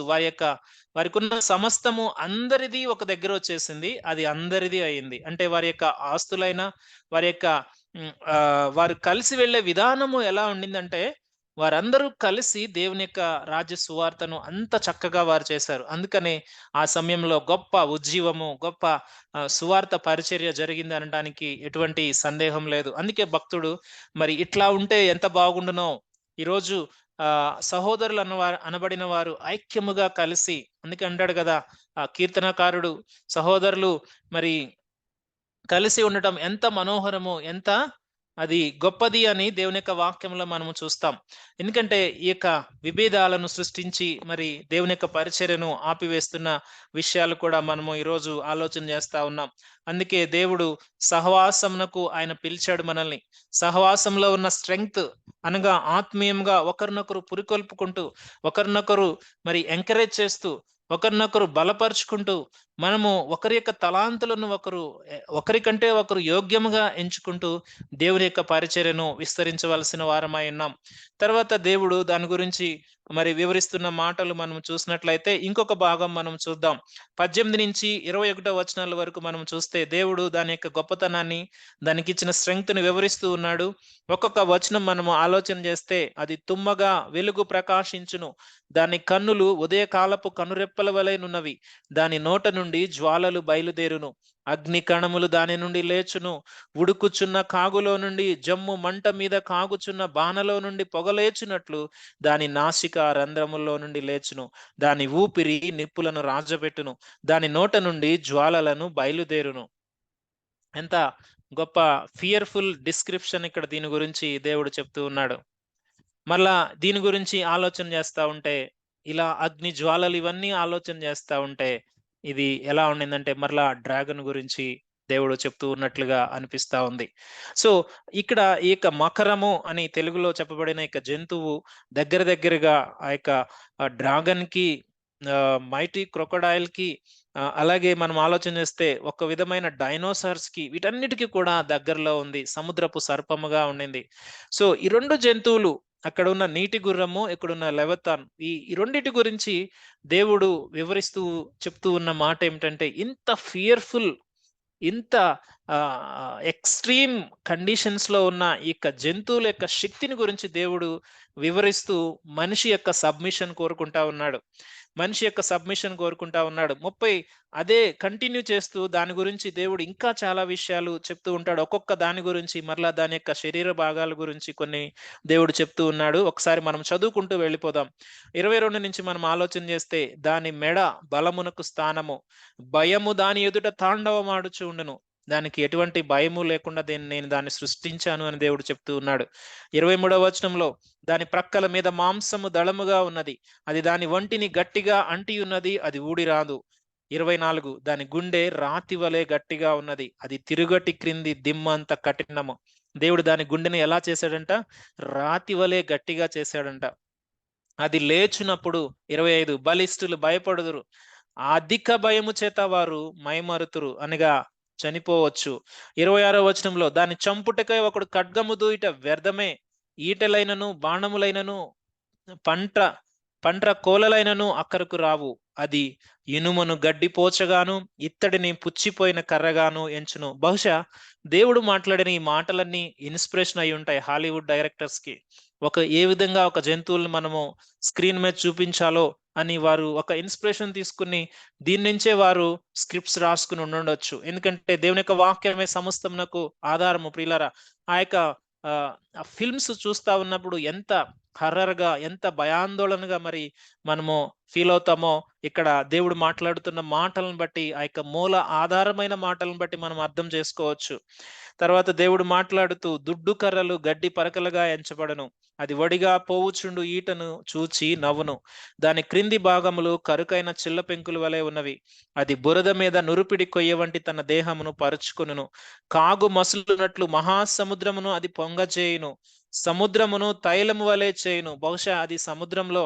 వారికి ఉన్న సమస్తము అందరిది ఒక దగ్గర వచ్చేసింది, అది అందరిది అయింది. అంటే వారి యొక్క ఆస్తులైనా, వారు కలిసి వెళ్ళే విధానము ఎలా ఉండిందంటే, వారందరూ కలిసి దేవుని యొక్క రాజ్య సువార్తను అంత చక్కగా వారు చేశారు. అందుకనే ఆ సమయంలో గొప్ప ఉజ్జీవము, గొప్ప సువార్త పరిచర్య జరిగింది అనడానికి ఎటువంటి సందేహం లేదు. అందుకే భక్తుడు మరి ఇట్లా ఉంటే ఎంత బాగుండునో, ఈరోజు సహోదరులు అనబడిన వారు ఐక్యముగా కలిసి, అందుకే అంటాడు కదా ఆ కీర్తనకారుడు, సహోదరులు మరి కలిసి ఉండటం ఎంత మనోహరమో, ఎంత అది గొప్పది అని దేవుని యొక్క వాక్యంలో మనము చూస్తాం. ఎందుకంటే ఈ యొక్క విభేదాలను సృష్టించి మరి దేవుని యొక్క పరిచర్యను ఆపివేస్తున్న విషయాలు కూడా మనము ఈరోజు ఆలోచన చేస్తా ఉన్నాం. అందుకే దేవుడు సహవాసమునకు ఆయన పిలిచాడు మనల్ని. సహవాసంలో ఉన్న స్ట్రెంగ్త్ అనగా ఆత్మీయంగా ఒకరినొకరు పురికొల్పుకుంటూ, ఒకరినొకరు మరి ఎంకరేజ్ చేస్తూ, ఒకరినొకరు బలపరుచుకుంటూ, మనము ఒకరి యొక్క తలాంతులను ఒకరికంటే ఒకరు యోగ్యముగా ఎంచుకుంటూ దేవుని యొక్క పరిచర్యను విస్తరించవలసిన వారమై ఉన్నాం. తర్వాత దేవుడు దాని గురించి మరి వివరిస్తున్న మాటలు మనం చూసినట్లయితే ఇంకొక భాగం మనం చూద్దాం. 18-21 వచనాల వరకు మనం చూస్తే దేవుడు దాని యొక్క గొప్పతనాన్ని, దానికిచ్చిన స్ట్రెంగ్త్‌ని వివరిస్తూ ఉన్నాడు. ఒక్కొక్క వచనం మనము ఆలోచన చేస్తే, అది తుమ్మగా వెలుగు ప్రకాశించును. దాని కన్నులు ఉదయకాలపు కనురెప్పల వలెనున్నవి. దాని నోట నుండి జ్వాలలు బయలుదేరును. అగ్ని కణములు దాని నుండి లేచును. ఉడుకుచున్న కాగులో నుండి, జమ్ము మంట మీద కాగుచున్న బాణలో నుండి పొగలేచునట్లు దాని నాసిక రంధ్రములో నుండి లేచును. దాని ఊపిరి నిప్పులను రాజబెట్టును. దాని నోట నుండి జ్వాలలను బయలుదేరును. ఎంత గొప్ప ఫియర్ఫుల్ డిస్క్రిప్షన్ ఇక్కడ దీని గురించి దేవుడు చెప్తూ ఉన్నాడు. మళ్ళా దీని గురించి ఆలోచన చేస్తా ఉంటే, ఇలా అగ్ని జ్వాలలు ఇవన్నీ ఆలోచన చేస్తా ఉంటే, ఇది ఎలా ఉండిందంటే మరలా డ్రాగన్ గురించి దేవుడు చెప్తూ ఉన్నట్లుగా అనిపిస్తా ఉంది. సో ఇక్కడ ఈ యొక్క మకరము అని తెలుగులో చెప్పబడిన యొక్క జంతువు దగ్గరగా ఆ యొక్క డ్రాగన్ కి, మైటీ క్రొకొడైల్ కి, అలాగే మనం ఆలోచన చేస్తే ఒక విధమైన డైనోసార్స్ కి, వీటన్నిటికీ కూడా దగ్గరలో ఉంది. సముద్రపు సర్పముగా ఉండింది. సో ఈ రెండు జంతువులు, అక్కడ ఉన్న నీటి గుర్రము, ఇక్కడున్న లెవతాన్, ఈ రెండిటి గురించి దేవుడు వివరిస్తూ చెప్తూ ఉన్న మాట ఏమిటంటే, ఇంత ఫియర్ఫుల్, ఇంత ఎక్స్ట్రీమ్ కండిషన్స్ లో ఉన్న ఈ యొక్క జంతువుల యొక్క శక్తిని గురించి దేవుడు వివరిస్తూ మనిషి యొక్క సబ్మిషన్ కోరుకుంటా ఉన్నాడు. మనిషి యొక్క సబ్మిషన్ కోరుకుంటా ఉన్నాడు. అదే కంటిన్యూ చేస్తూ దాని గురించి దేవుడు ఇంకా చాలా విషయాలు చెప్తూ ఉంటాడు. ఒక్కొక్క దాని గురించి, మరలా దాని యొక్క శరీర భాగాల గురించి కొన్ని దేవుడు చెప్తూ ఉన్నాడు. ఒకసారి మనం చదువుకుంటూ వెళ్ళిపోదాం. 22 నుంచి మనం ఆలోచన చేస్తే, దాని మెడ బలమునకు స్థానము, భయము దాని ఎదుట తాండవమాడుచు ఉండును. దానికి ఎటువంటి భయము లేకుండా నేను దాన్ని సృష్టించాను అని దేవుడు చెప్తూ ఉన్నాడు. 23వ వచనంలో, దాని ప్రక్కల మీద మాంసము దళముగా ఉన్నది, అది దాని వంటిని గట్టిగా అంటి ఉన్నది, అది ఊడిరాదు. 24, దాని గుండె రాతి వలె గట్టిగా ఉన్నది, అది తిరుగటి క్రింది దిమ్మంత కఠినము. దేవుడు దాని గుండెని ఎలా చేశాడంట? రాతి వలె గట్టిగా చేశాడంట. అది లేచునప్పుడు 25, బలిష్ఠులు భయపడుదురు, అధిక భయము చేత వారు మైమరుతురు, అనగా చనిపోవచ్చు. 26వ వచనంలో, దాని చంపుటకై ఒకడు ఖడ్గము దూయుట వ్యర్థమే, ఈటెలైనను బాణములైనను పంట్ర కోలలైనను అక్కరకు రావు, అది ఇనుమును గడ్డిపోచగాను ఇత్తడిని పుచ్చిపోయిన కర్రగాను ఎంచును. బహుశా దేవుడు మాట్లాడిన ఈ మాటలన్నీ ఇన్స్పిరేషన్ అయి ఉంటాయి హాలీవుడ్ డైరెక్టర్స్ కి. ఏ విధంగా ఒక జంతువులను మనము స్క్రీన్ మీద చూపించాలో అని వారు ఒక ఇన్స్పిరేషన్ తీసుకుని దీని నుంచే వారు స్క్రిప్ట్స్ రాసుకుని ఉండొచ్చు. ఎందుకంటే దేవుని యొక్క వాక్యమే సమస్తమునకు ఆధారము. ప్రియులారా, ఆ యొక్క ఫిల్మ్స్ చూస్తా ఉన్నప్పుడు ఎంత హర్రర్ గా, ఎంత భయాందోళనగా మరి మనము ఫీల్ అవుతామో, ఇక్కడ దేవుడు మాట్లాడుతున్న మాటలను బట్టి, ఆ యొక్క మూల ఆధారమైన మాటలను బట్టి మనం అర్థం చేసుకోవచ్చు. తర్వాత దేవుడు మాట్లాడుతూ, దుడ్డు కర్రలు గడ్డి పరకలుగా ఎంచబడను, అది వడిగా పోవుచుండు ఈటను చూచి నవ్వును, దాని క్రింది భాగములు కరుకైన చిల్ల పెంకుల వలె ఉన్నవి, అది బురద మీద నురుపిడి కొయ్య వంటి తన దేహమును పరుచుకొనును, కాగు మసులునట్లు మహాసముద్రమును అది పొంగజేయును, సముద్రమును తైలము వలె చేయును. బహుశా అది సముద్రంలో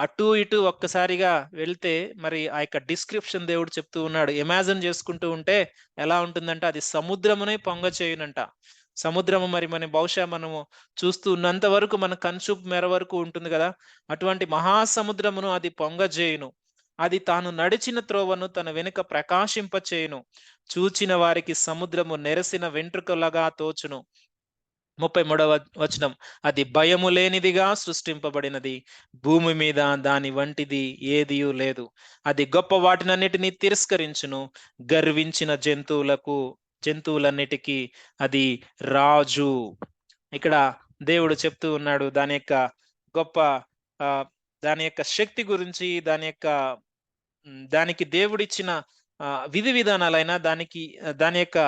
అటు ఇటు ఒక్కసారిగా వెళ్తే, మరి ఆ యొక్క డిస్క్రిప్షన్ దేవుడు చెప్తూ ఉన్నాడు. ఇమాజిన్ చేసుకుంటూ ఉంటే ఎలా ఉంటుందంటే, అది సముద్రమునే పొంగ చేయునంట. సముద్రము మరి బహుశా మనము చూస్తూ ఉన్నంత వరకు మన కన్సూపు మేర వరకు ఉంటుంది కదా, అటువంటి మహాసముద్రమును అది పొంగజేయును, అది తాను నడిచిన త్రోవను తన వెనుక ప్రకాశింపచేయును, చూచిన వారికి సముద్రము నెరసిన వెంట్రుకలాగా తోచును. 33వ వచనం, అది భయము లేనిదిగా సృష్టింపబడినది, భూమి మీద దాని వంటిది ఏదియూ లేదు, అది గొప్ప వాటినన్నిటినీ తిరస్కరించును, గర్వించిన జంతువులన్నిటికీ అది రాజు. ఇక్కడ దేవుడు చెప్తూ ఉన్నాడు దాని యొక్క గొప్ప దాని యొక్క శక్తి గురించి, దానికి దేవుడిచ్చిన విధి విధానాలైన, దాని యొక్క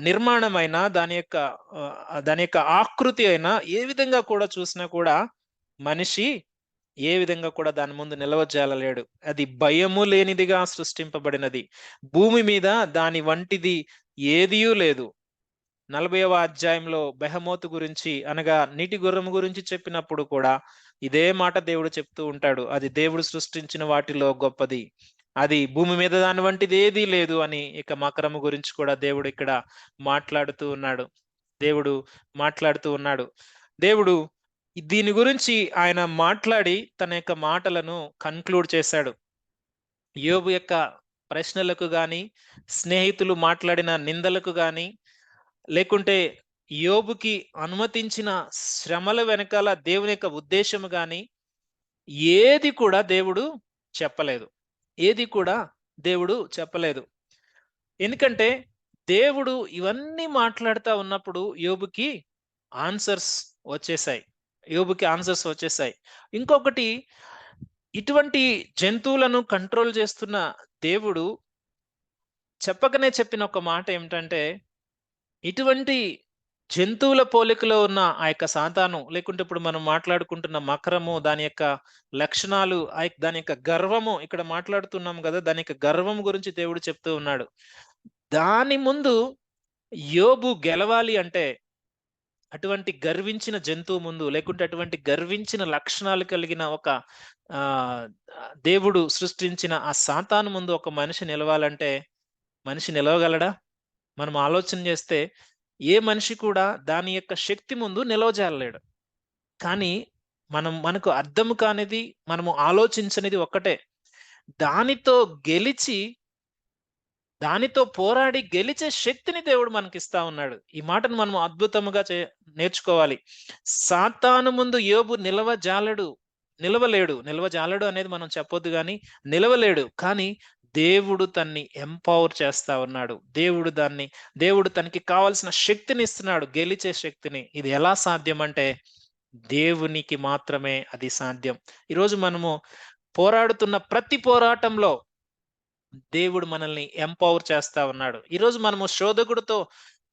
నిర్మాణమైన, దాని యొక్క ఆకృతి అయినా ఏ విధంగా కూడా చూసినా కూడా మనిషి ఏ విధంగా కూడా దాని ముందు నిలవజాలలేడు. అది భయము లేనిదిగా సృష్టింపబడినది, భూమి మీద దాని వంటిది ఏదియూ లేదు. 40వ అధ్యాయంలో బెహమోతు గురించి, అనగా నీటి గుర్రము గురించి చెప్పినప్పుడు కూడా ఇదే మాట దేవుడు చెప్తూ ఉంటాడు. అది దేవుడు సృష్టించిన వాటిలో గొప్పది, అది భూమి మీద దాని వంటిది ఏదీ లేదు అని ఇక మకరము గురించి కూడా దేవుడు ఇక్కడ మాట్లాడుతూ ఉన్నాడు. దేవుడు మాట్లాడుతూ ఉన్నాడు. దేవుడు దీని గురించి ఆయన మాట్లాడి తన యొక్క మాటలను కన్క్లూడ్ చేశాడు. యోబు యొక్క ప్రశ్నలకు గాని, స్నేహితులు మాట్లాడిన నిందలకు గాని, లేకుంటే యోబుకి అనుమతించిన శ్రమల వెనకాల దేవుని యొక్క ఉద్దేశము గాని, ఏది కూడా దేవుడు చెప్పలేదు. ఏది కూడా దేవుడు చెప్పలేదు. ఎందుకంటే దేవుడు ఇవన్నీ మాట్లాడుతా ఉన్నప్పుడు యోబుకి ఆన్సర్స్ వచ్చేసాయి. యోబుకి ఆన్సర్స్ వచ్చేసాయి. ఇంకొకటి, ఇటువంటి జంతువులను కంట్రోల్ చేస్తున్న దేవుడు చెప్పకనే చెప్పిన ఒక మాట ఏమిటంటే, ఇటువంటి జంతువుల పోలికలో ఉన్న ఆ యొక్క సాతాను, లేకుంటే ఇప్పుడు మనం మాట్లాడుకుంటున్న మకరము, దాని యొక్క లక్షణాలు, దాని యొక్క గర్వము, ఇక్కడ మాట్లాడుతున్నాం కదా, దాని యొక్క గర్వం గురించి దేవుడు చెప్తూ ఉన్నాడు. దాని ముందు యోబు గెలవాలి అంటే, అటువంటి గర్వించిన జంతువు ముందు, లేకుంటే అటువంటి గర్వించిన లక్షణాలు కలిగిన ఒక దేవుడు సృష్టించిన ఆ సాతాను ముందు ఒక మనిషి నిలవాలంటే, మనిషి నిలవగలడా? మనం ఆలోచన చేస్తే ఏ మనిషి కూడా దాని యొక్క శక్తి ముందు నిలవజాలలేడు. కానీ మనకు అర్థం కానిది, మనము ఆలోచించనిది ఒక్కటే. దానితో గెలిచి, దానితో పోరాడి గెలిచే శక్తిని దేవుడు మనకిస్తా ఉన్నాడు. ఈ మాటను మనం అద్భుతముగా నేర్చుకోవాలి. సాతాను ముందు యోబు నిలవలేడు అనేది మనం చెప్పొద్దు గాని, నిలవలేడు. కానీ దేవుడు తన్ని ఎంపవర్ చేస్తా ఉన్నాడు. దేవుడు తనకి కావాల్సిన శక్తిని ఇస్తున్నాడు, గెలిచే శక్తిని. ఇది ఎలా సాధ్యం అంటే, దేవునికి మాత్రమే అది సాధ్యం. ఈరోజు మనము పోరాడుతున్న ప్రతి పోరాటంలో దేవుడు మనల్ని ఎంపవర్ చేస్తా ఉన్నాడు. ఈరోజు మనము శోధకుడితో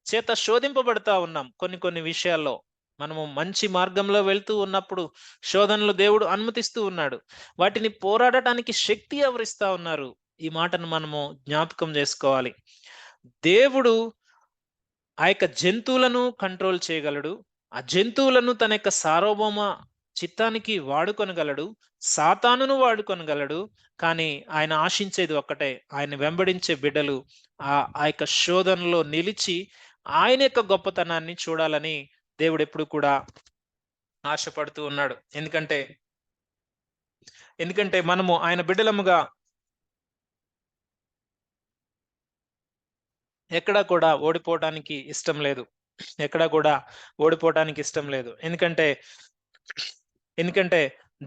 చేత శోధింపబడతా ఉన్నాం. కొన్ని విషయాల్లో మనము మంచి మార్గంలో వెళ్తూ ఉన్నప్పుడు శోధనలు దేవుడు అనుమతిస్తూ ఉన్నాడు. వాటిని పోరాడటానికి శక్తి ఎవరిస్తా ఉన్నారు? ఈ మాటను మనము జ్ఞాపకం చేసుకోవాలి. దేవుడు ఆ యొక్క జంతువులను కంట్రోల్ చేయగలడు. ఆ జంతువులను తన యొక్క సార్వభౌమ చిత్తానికి వాడుకొనగలడు. సాతానును వాడుకొనగలడు. కానీ ఆయన ఆశించేది ఒక్కటే, ఆయన వెంబడించే బిడ్డలు ఆ యొక్క శోధనలో నిలిచి ఆయన యొక్క గొప్పతనాన్ని చూడాలని దేవుడు ఎప్పుడు కూడా ఆశపడుతూ ఉన్నాడు. ఎందుకంటే మనము ఆయన బిడ్డలముగా ఎక్కడా కూడా ఓడిపోవటానికి ఇష్టం లేదు. ఎందుకంటే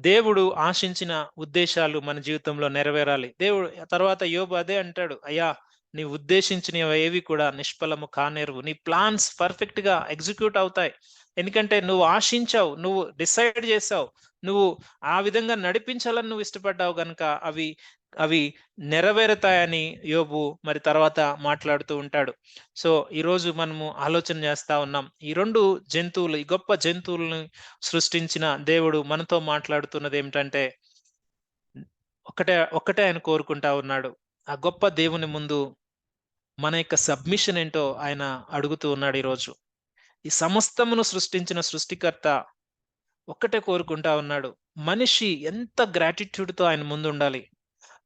దేవుడు ఆశించిన ఉద్దేశాలు మన జీవితంలో నెరవేరాలి. దేవుడు తర్వాత యోబు అదే అంటాడు, అయ్యా, నీ ఉద్దేశించినవి ఏవి కూడా నిష్ఫలము కానేరువు. నీ ప్లాన్స్ పర్ఫెక్ట్ గా ఎగ్జిక్యూట్ అవుతాయి. ఎందుకంటే నువ్వు ఆశించావు, నువ్వు డిసైడ్ చేసావు, నువ్వు ఆ విధంగా నడిపించాలని నువ్వు ఇష్టపడ్డావు గనుక అవి నెరవేరుతాయని యోబు మరి తర్వాత మాట్లాడుతూ ఉంటాడు. సో ఈరోజు మనము ఆలోచన చేస్తా ఉన్నాం, ఈ గొప్ప జంతువులను సృష్టించిన దేవుడు మనతో మాట్లాడుతున్నది ఏమిటంటే, ఒక్కటే ఆయన కోరుకుంటా ఉన్నాడు. ఆ గొప్ప దేవుని ముందు మన యొక్క సబ్మిషన్ ఏంటో ఆయన అడుగుతూ ఉన్నాడు. ఈరోజు ఈ సమస్తమును సృష్టించిన సృష్టికర్త ఒక్కటే కోరుకుంటా ఉన్నాడు, మనిషి ఎంత గ్రాటిట్యూడ్తో ఆయన ముందు ఉండాలి,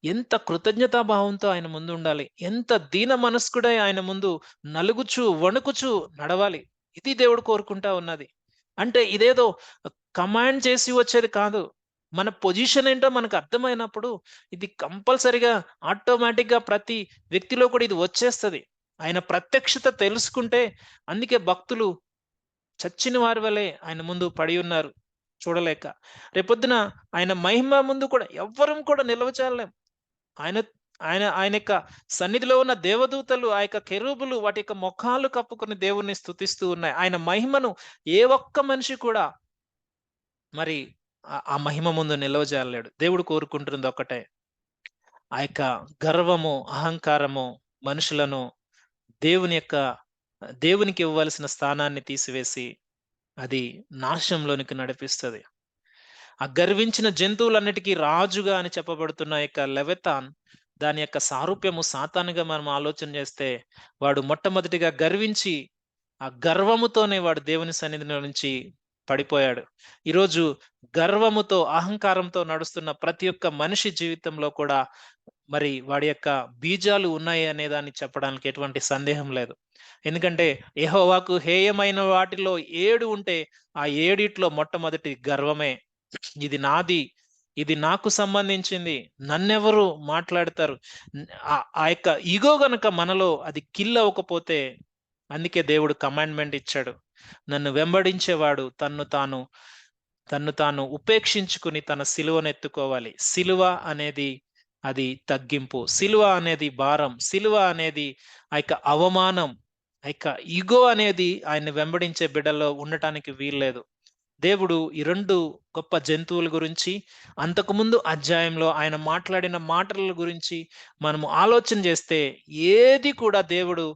ఎంత కృతజ్ఞతాభావంతో ఆయన ముందు ఉండాలి, ఎంత దీన మనస్కుడై ఆయన ముందు నలుగుచు వణుకుచు నడవాలి. ఇది దేవుడు కోరుకుంటా ఉన్నది. అంటే ఇదేదో కమాండ్ చేసి వచ్చేది కాదు. మన పొజిషన్ ఏంటో మనకు అర్థమైనప్పుడు ఇది కంపల్సరిగా ఆటోమేటిక్ గా ప్రతి వ్యక్తిలో కూడా ఇది వచ్చేస్తుంది. ఆయన ప్రత్యక్షత తెలుసుకుంటే, అందుకే భక్తులు చచ్చిన వారి వలె ఆయన ముందు పడి ఉన్నారు చూడలేక. రేపొద్దున ఆయన మహిమ ముందు కూడా ఎవ్వరం కూడా నిలవచాలేం. ఆయన యొక్క సన్నిధిలో ఉన్న దేవదూతలు, ఆ యొక్క కెరూబులు వాటి యొక్క ముఖాలు కప్పుకొని దేవుణ్ణి స్తుతిస్తూ ఉన్నాయి. ఆయన మహిమను ఏ ఒక్క మనిషి కూడా మరి ఆ మహిమ ముందు నిలవజాలలేడు. దేవుడు కోరుకుంటున్నది ఒక్కటే, ఆ యొక్క గర్వము, అహంకారము మనుషులను దేవునికి ఇవ్వవలసిన స్థానాన్ని తీసివేసి అది నాశనంలోనికి నడిపిస్తుంది. ఆ గర్వించిన జంతువులన్నిటికీ రాజుగా అని చెప్పబడుతున్న యొక్క లెవిథాన్, దాని యొక్క సారూప్యము సాతానుగా మనం ఆలోచన చేస్తే, వాడు మొట్టమొదటిగా గర్వించి ఆ గర్వముతోనే వాడు దేవుని సన్నిధిలో నుంచి పడిపోయాడు. ఈరోజు గర్వముతో, అహంకారంతో నడుస్తున్న ప్రతి ఒక్క మనిషి జీవితంలో కూడా మరి వాడి యొక్క బీజాలు ఉన్నాయి అనే దాన్ని చెప్పడానికి ఎటువంటి సందేహం లేదు. ఎందుకంటే యెహోవాకు హేయమైన వాటిలో 7 ఉంటే ఆ 7 మొట్టమొదటి గర్వమే. ఇది నాది, ఇది నాకు సంబంధించింది, నన్నెవరు మాట్లాడతారు. ఆ యొక్క ఇగో గనక మనలో అది కిల్ అవ్వకపోతే, అందుకే దేవుడు కమాండ్మెంట్ ఇచ్చాడు. నన్ను వెంబడించేవాడు తన్ను తాను ఉపేక్షించుకుని తన సిలువను ఎత్తుకోవాలి. సిలువ అనేది అది తగ్గింపు. సిలువ అనేది భారం. సిలువ అనేది ఆ యొక్క అవమానం. ఆ యొక్క ఇగో అనేది ఆయన్ని వెంబడించే బిడ్డల్లో ఉండటానికి వీల్లేదు. దేవుడు ఈ 2 గొప్ప జంతువుల గురించి అంతకుముందు అధ్యాయంలో ఆయన మాట్లాడిన మాటల గురించి మనము ఆలోచన చేస్తే ఏది కూడా దేవుడు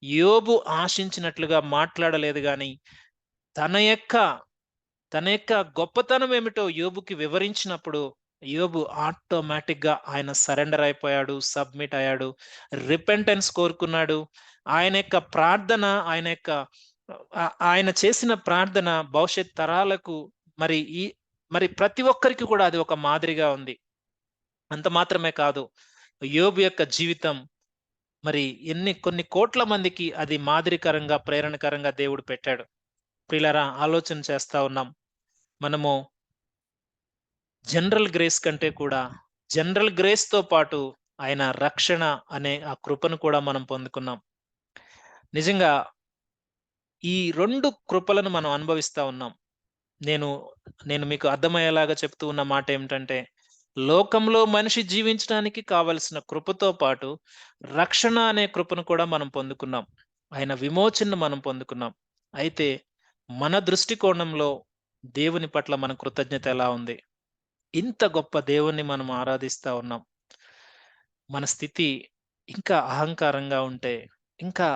యోబు ఆశించినట్లుగా మాట్లాడలేదు గాని తన యొక్క తన యొక్క గొప్పతనం ఏమిటో యోబుకి వివరించినప్పుడు యోబు ఆటోమేటిక్‌గా ఆయన సరెండర్ అయిపోయాడు. సబ్మిట్ అయ్యాడు. రిపెంటెన్స్ కోరుకున్నాడు. ఆయన యొక్క ప్రార్థన, ఆయన చేసిన ప్రార్థన భవిష్యత్ తరాలకు మరి మరి ప్రతి ఒక్కరికి కూడా అది ఒక మాదిరిగా ఉంది. అంత మాత్రమే కాదు. యోబు యొక్క జీవితం మరి కొన్ని కోట్ల మందికి అది మాదిరికరంగా, ప్రేరణకరంగా దేవుడు పెట్టాడు. ప్రియులారా, ఆలోచన చేస్తా ఉన్నాం. మనము జనరల్ గ్రేస్ కంటే కూడా జనరల్ గ్రేస్‌తో పాటు ఆయన రక్షణ అనే ఆ కృపను కూడా మనం పొందుకున్నాం. నిజంగా ఈ 2 కృపలను మనం అనుభవిస్తా ఉన్నాం. నేను నేను మీకు అర్థమయ్యేలాగా చెప్తూ ఉన్న మాట ఏమిటంటే, లోకంలో మనిషి జీవించడానికి కావలసిన కృపతో పాటు రక్షణ అనే కృపను కూడా మనం పొందుకున్నాం. ఆయన విమోచనను మనం పొందుకున్నాం. అయితే మన దృష్టికోణంలో దేవుని పట్ల మన కృతజ్ఞత ఎలా ఉంది? ఇంత గొప్ప దేవుణ్ణి మనం ఆరాధిస్తా ఉన్నాం. మన స్థితి ఇంకా అహంకారంగా ఉంటే, ఇంకా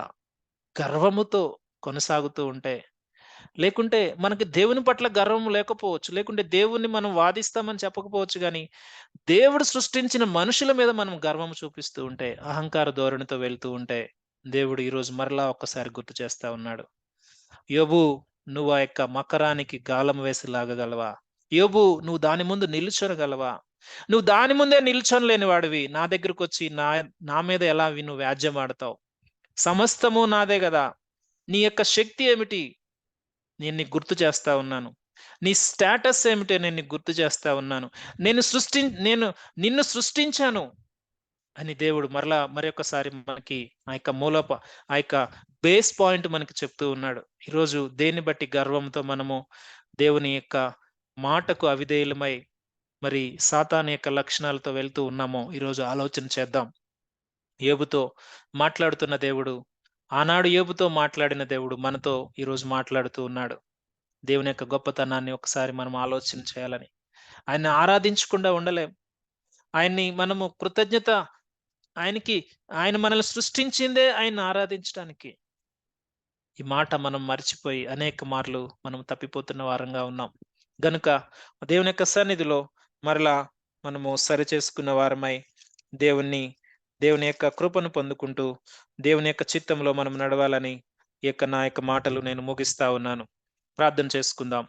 గర్వముతో కొనసాగుతూ ఉంటే, లేకుంటే మనకి దేవుని పట్ల గర్వం లేకపోవచ్చు. లేకుంటే దేవుణ్ణి మనం వాదిస్తామని చెప్పకపోవచ్చు గానీ, దేవుడు సృష్టించిన మనుషుల మీద మనం గర్వం చూపిస్తూ ఉంటే, అహంకార ధోరణితో వెళ్తూ ఉంటే, దేవుడు ఈరోజు మరలా ఒక్కసారి గుర్తు చేస్తా ఉన్నాడు. యోబు, నువ్వు ఆ యొక్క మకరానికి గాలం వేసి లాగగలవా? యోబు, నువ్వు దాని ముందు నిలుచొనగలవా? నువ్వు దాని ముందే నిల్చొనలేని వాడివి. నా దగ్గరకొచ్చి నా మీద ఎలా నువ్వు వ్యాజ్యెమాడతావు? సమస్తము నాదే గదా! నీ యొక్క శక్తి ఏమిటి? నేను నీకు గుర్తు చేస్తా ఉన్నాను. నీ స్టేటస్ ఏమిటో నేను నీకు గుర్తు చేస్తా ఉన్నాను. నేను నిన్ను సృష్టించాను అని దేవుడు మరొకసారి మనకి ఆ యొక్క బేస్ పాయింట్ మనకి చెప్తూ ఉన్నాడు. ఈరోజు దేన్ని బట్టి గర్వంతో మనము దేవుని యొక్క మాటకు అవిధేయులమై మరి సాతాను యొక్క లక్షణాలతో వెళ్తూ ఉన్నామో ఈరోజు ఆలోచన చేద్దాం. యోబుతో మాట్లాడుతున్న దేవుడు, ఆనాడు యోబుతో మాట్లాడిన దేవుడు మనతో ఈరోజు మాట్లాడుతూ ఉన్నాడు. దేవుని యొక్క గొప్పతనాన్ని ఒకసారి మనం ఆలోచన చేయాలని. ఆయన్ని ఆరాధించకుండా ఉండలేం. ఆయన్ని మనము ఆయన మనల్ని సృష్టించిందే ఆయన్ని ఆరాధించడానికి. ఈ మాట మనం మర్చిపోయి అనేక మార్లు మనం తప్పిపోతున్న వారంగా ఉన్నాం. గనుక దేవుని యొక్క సన్నిధిలో మరలా మనము సరిచేసుకున్న వారమై దేవుని యొక్క కృపను పొందుకుంటూ దేవుని యొక్క చిత్తంలో మనం నడవాలని నా యొక్క మాటలు నేను ముగిస్తా ఉన్నాను. ప్రార్థన చేసుకుందాం.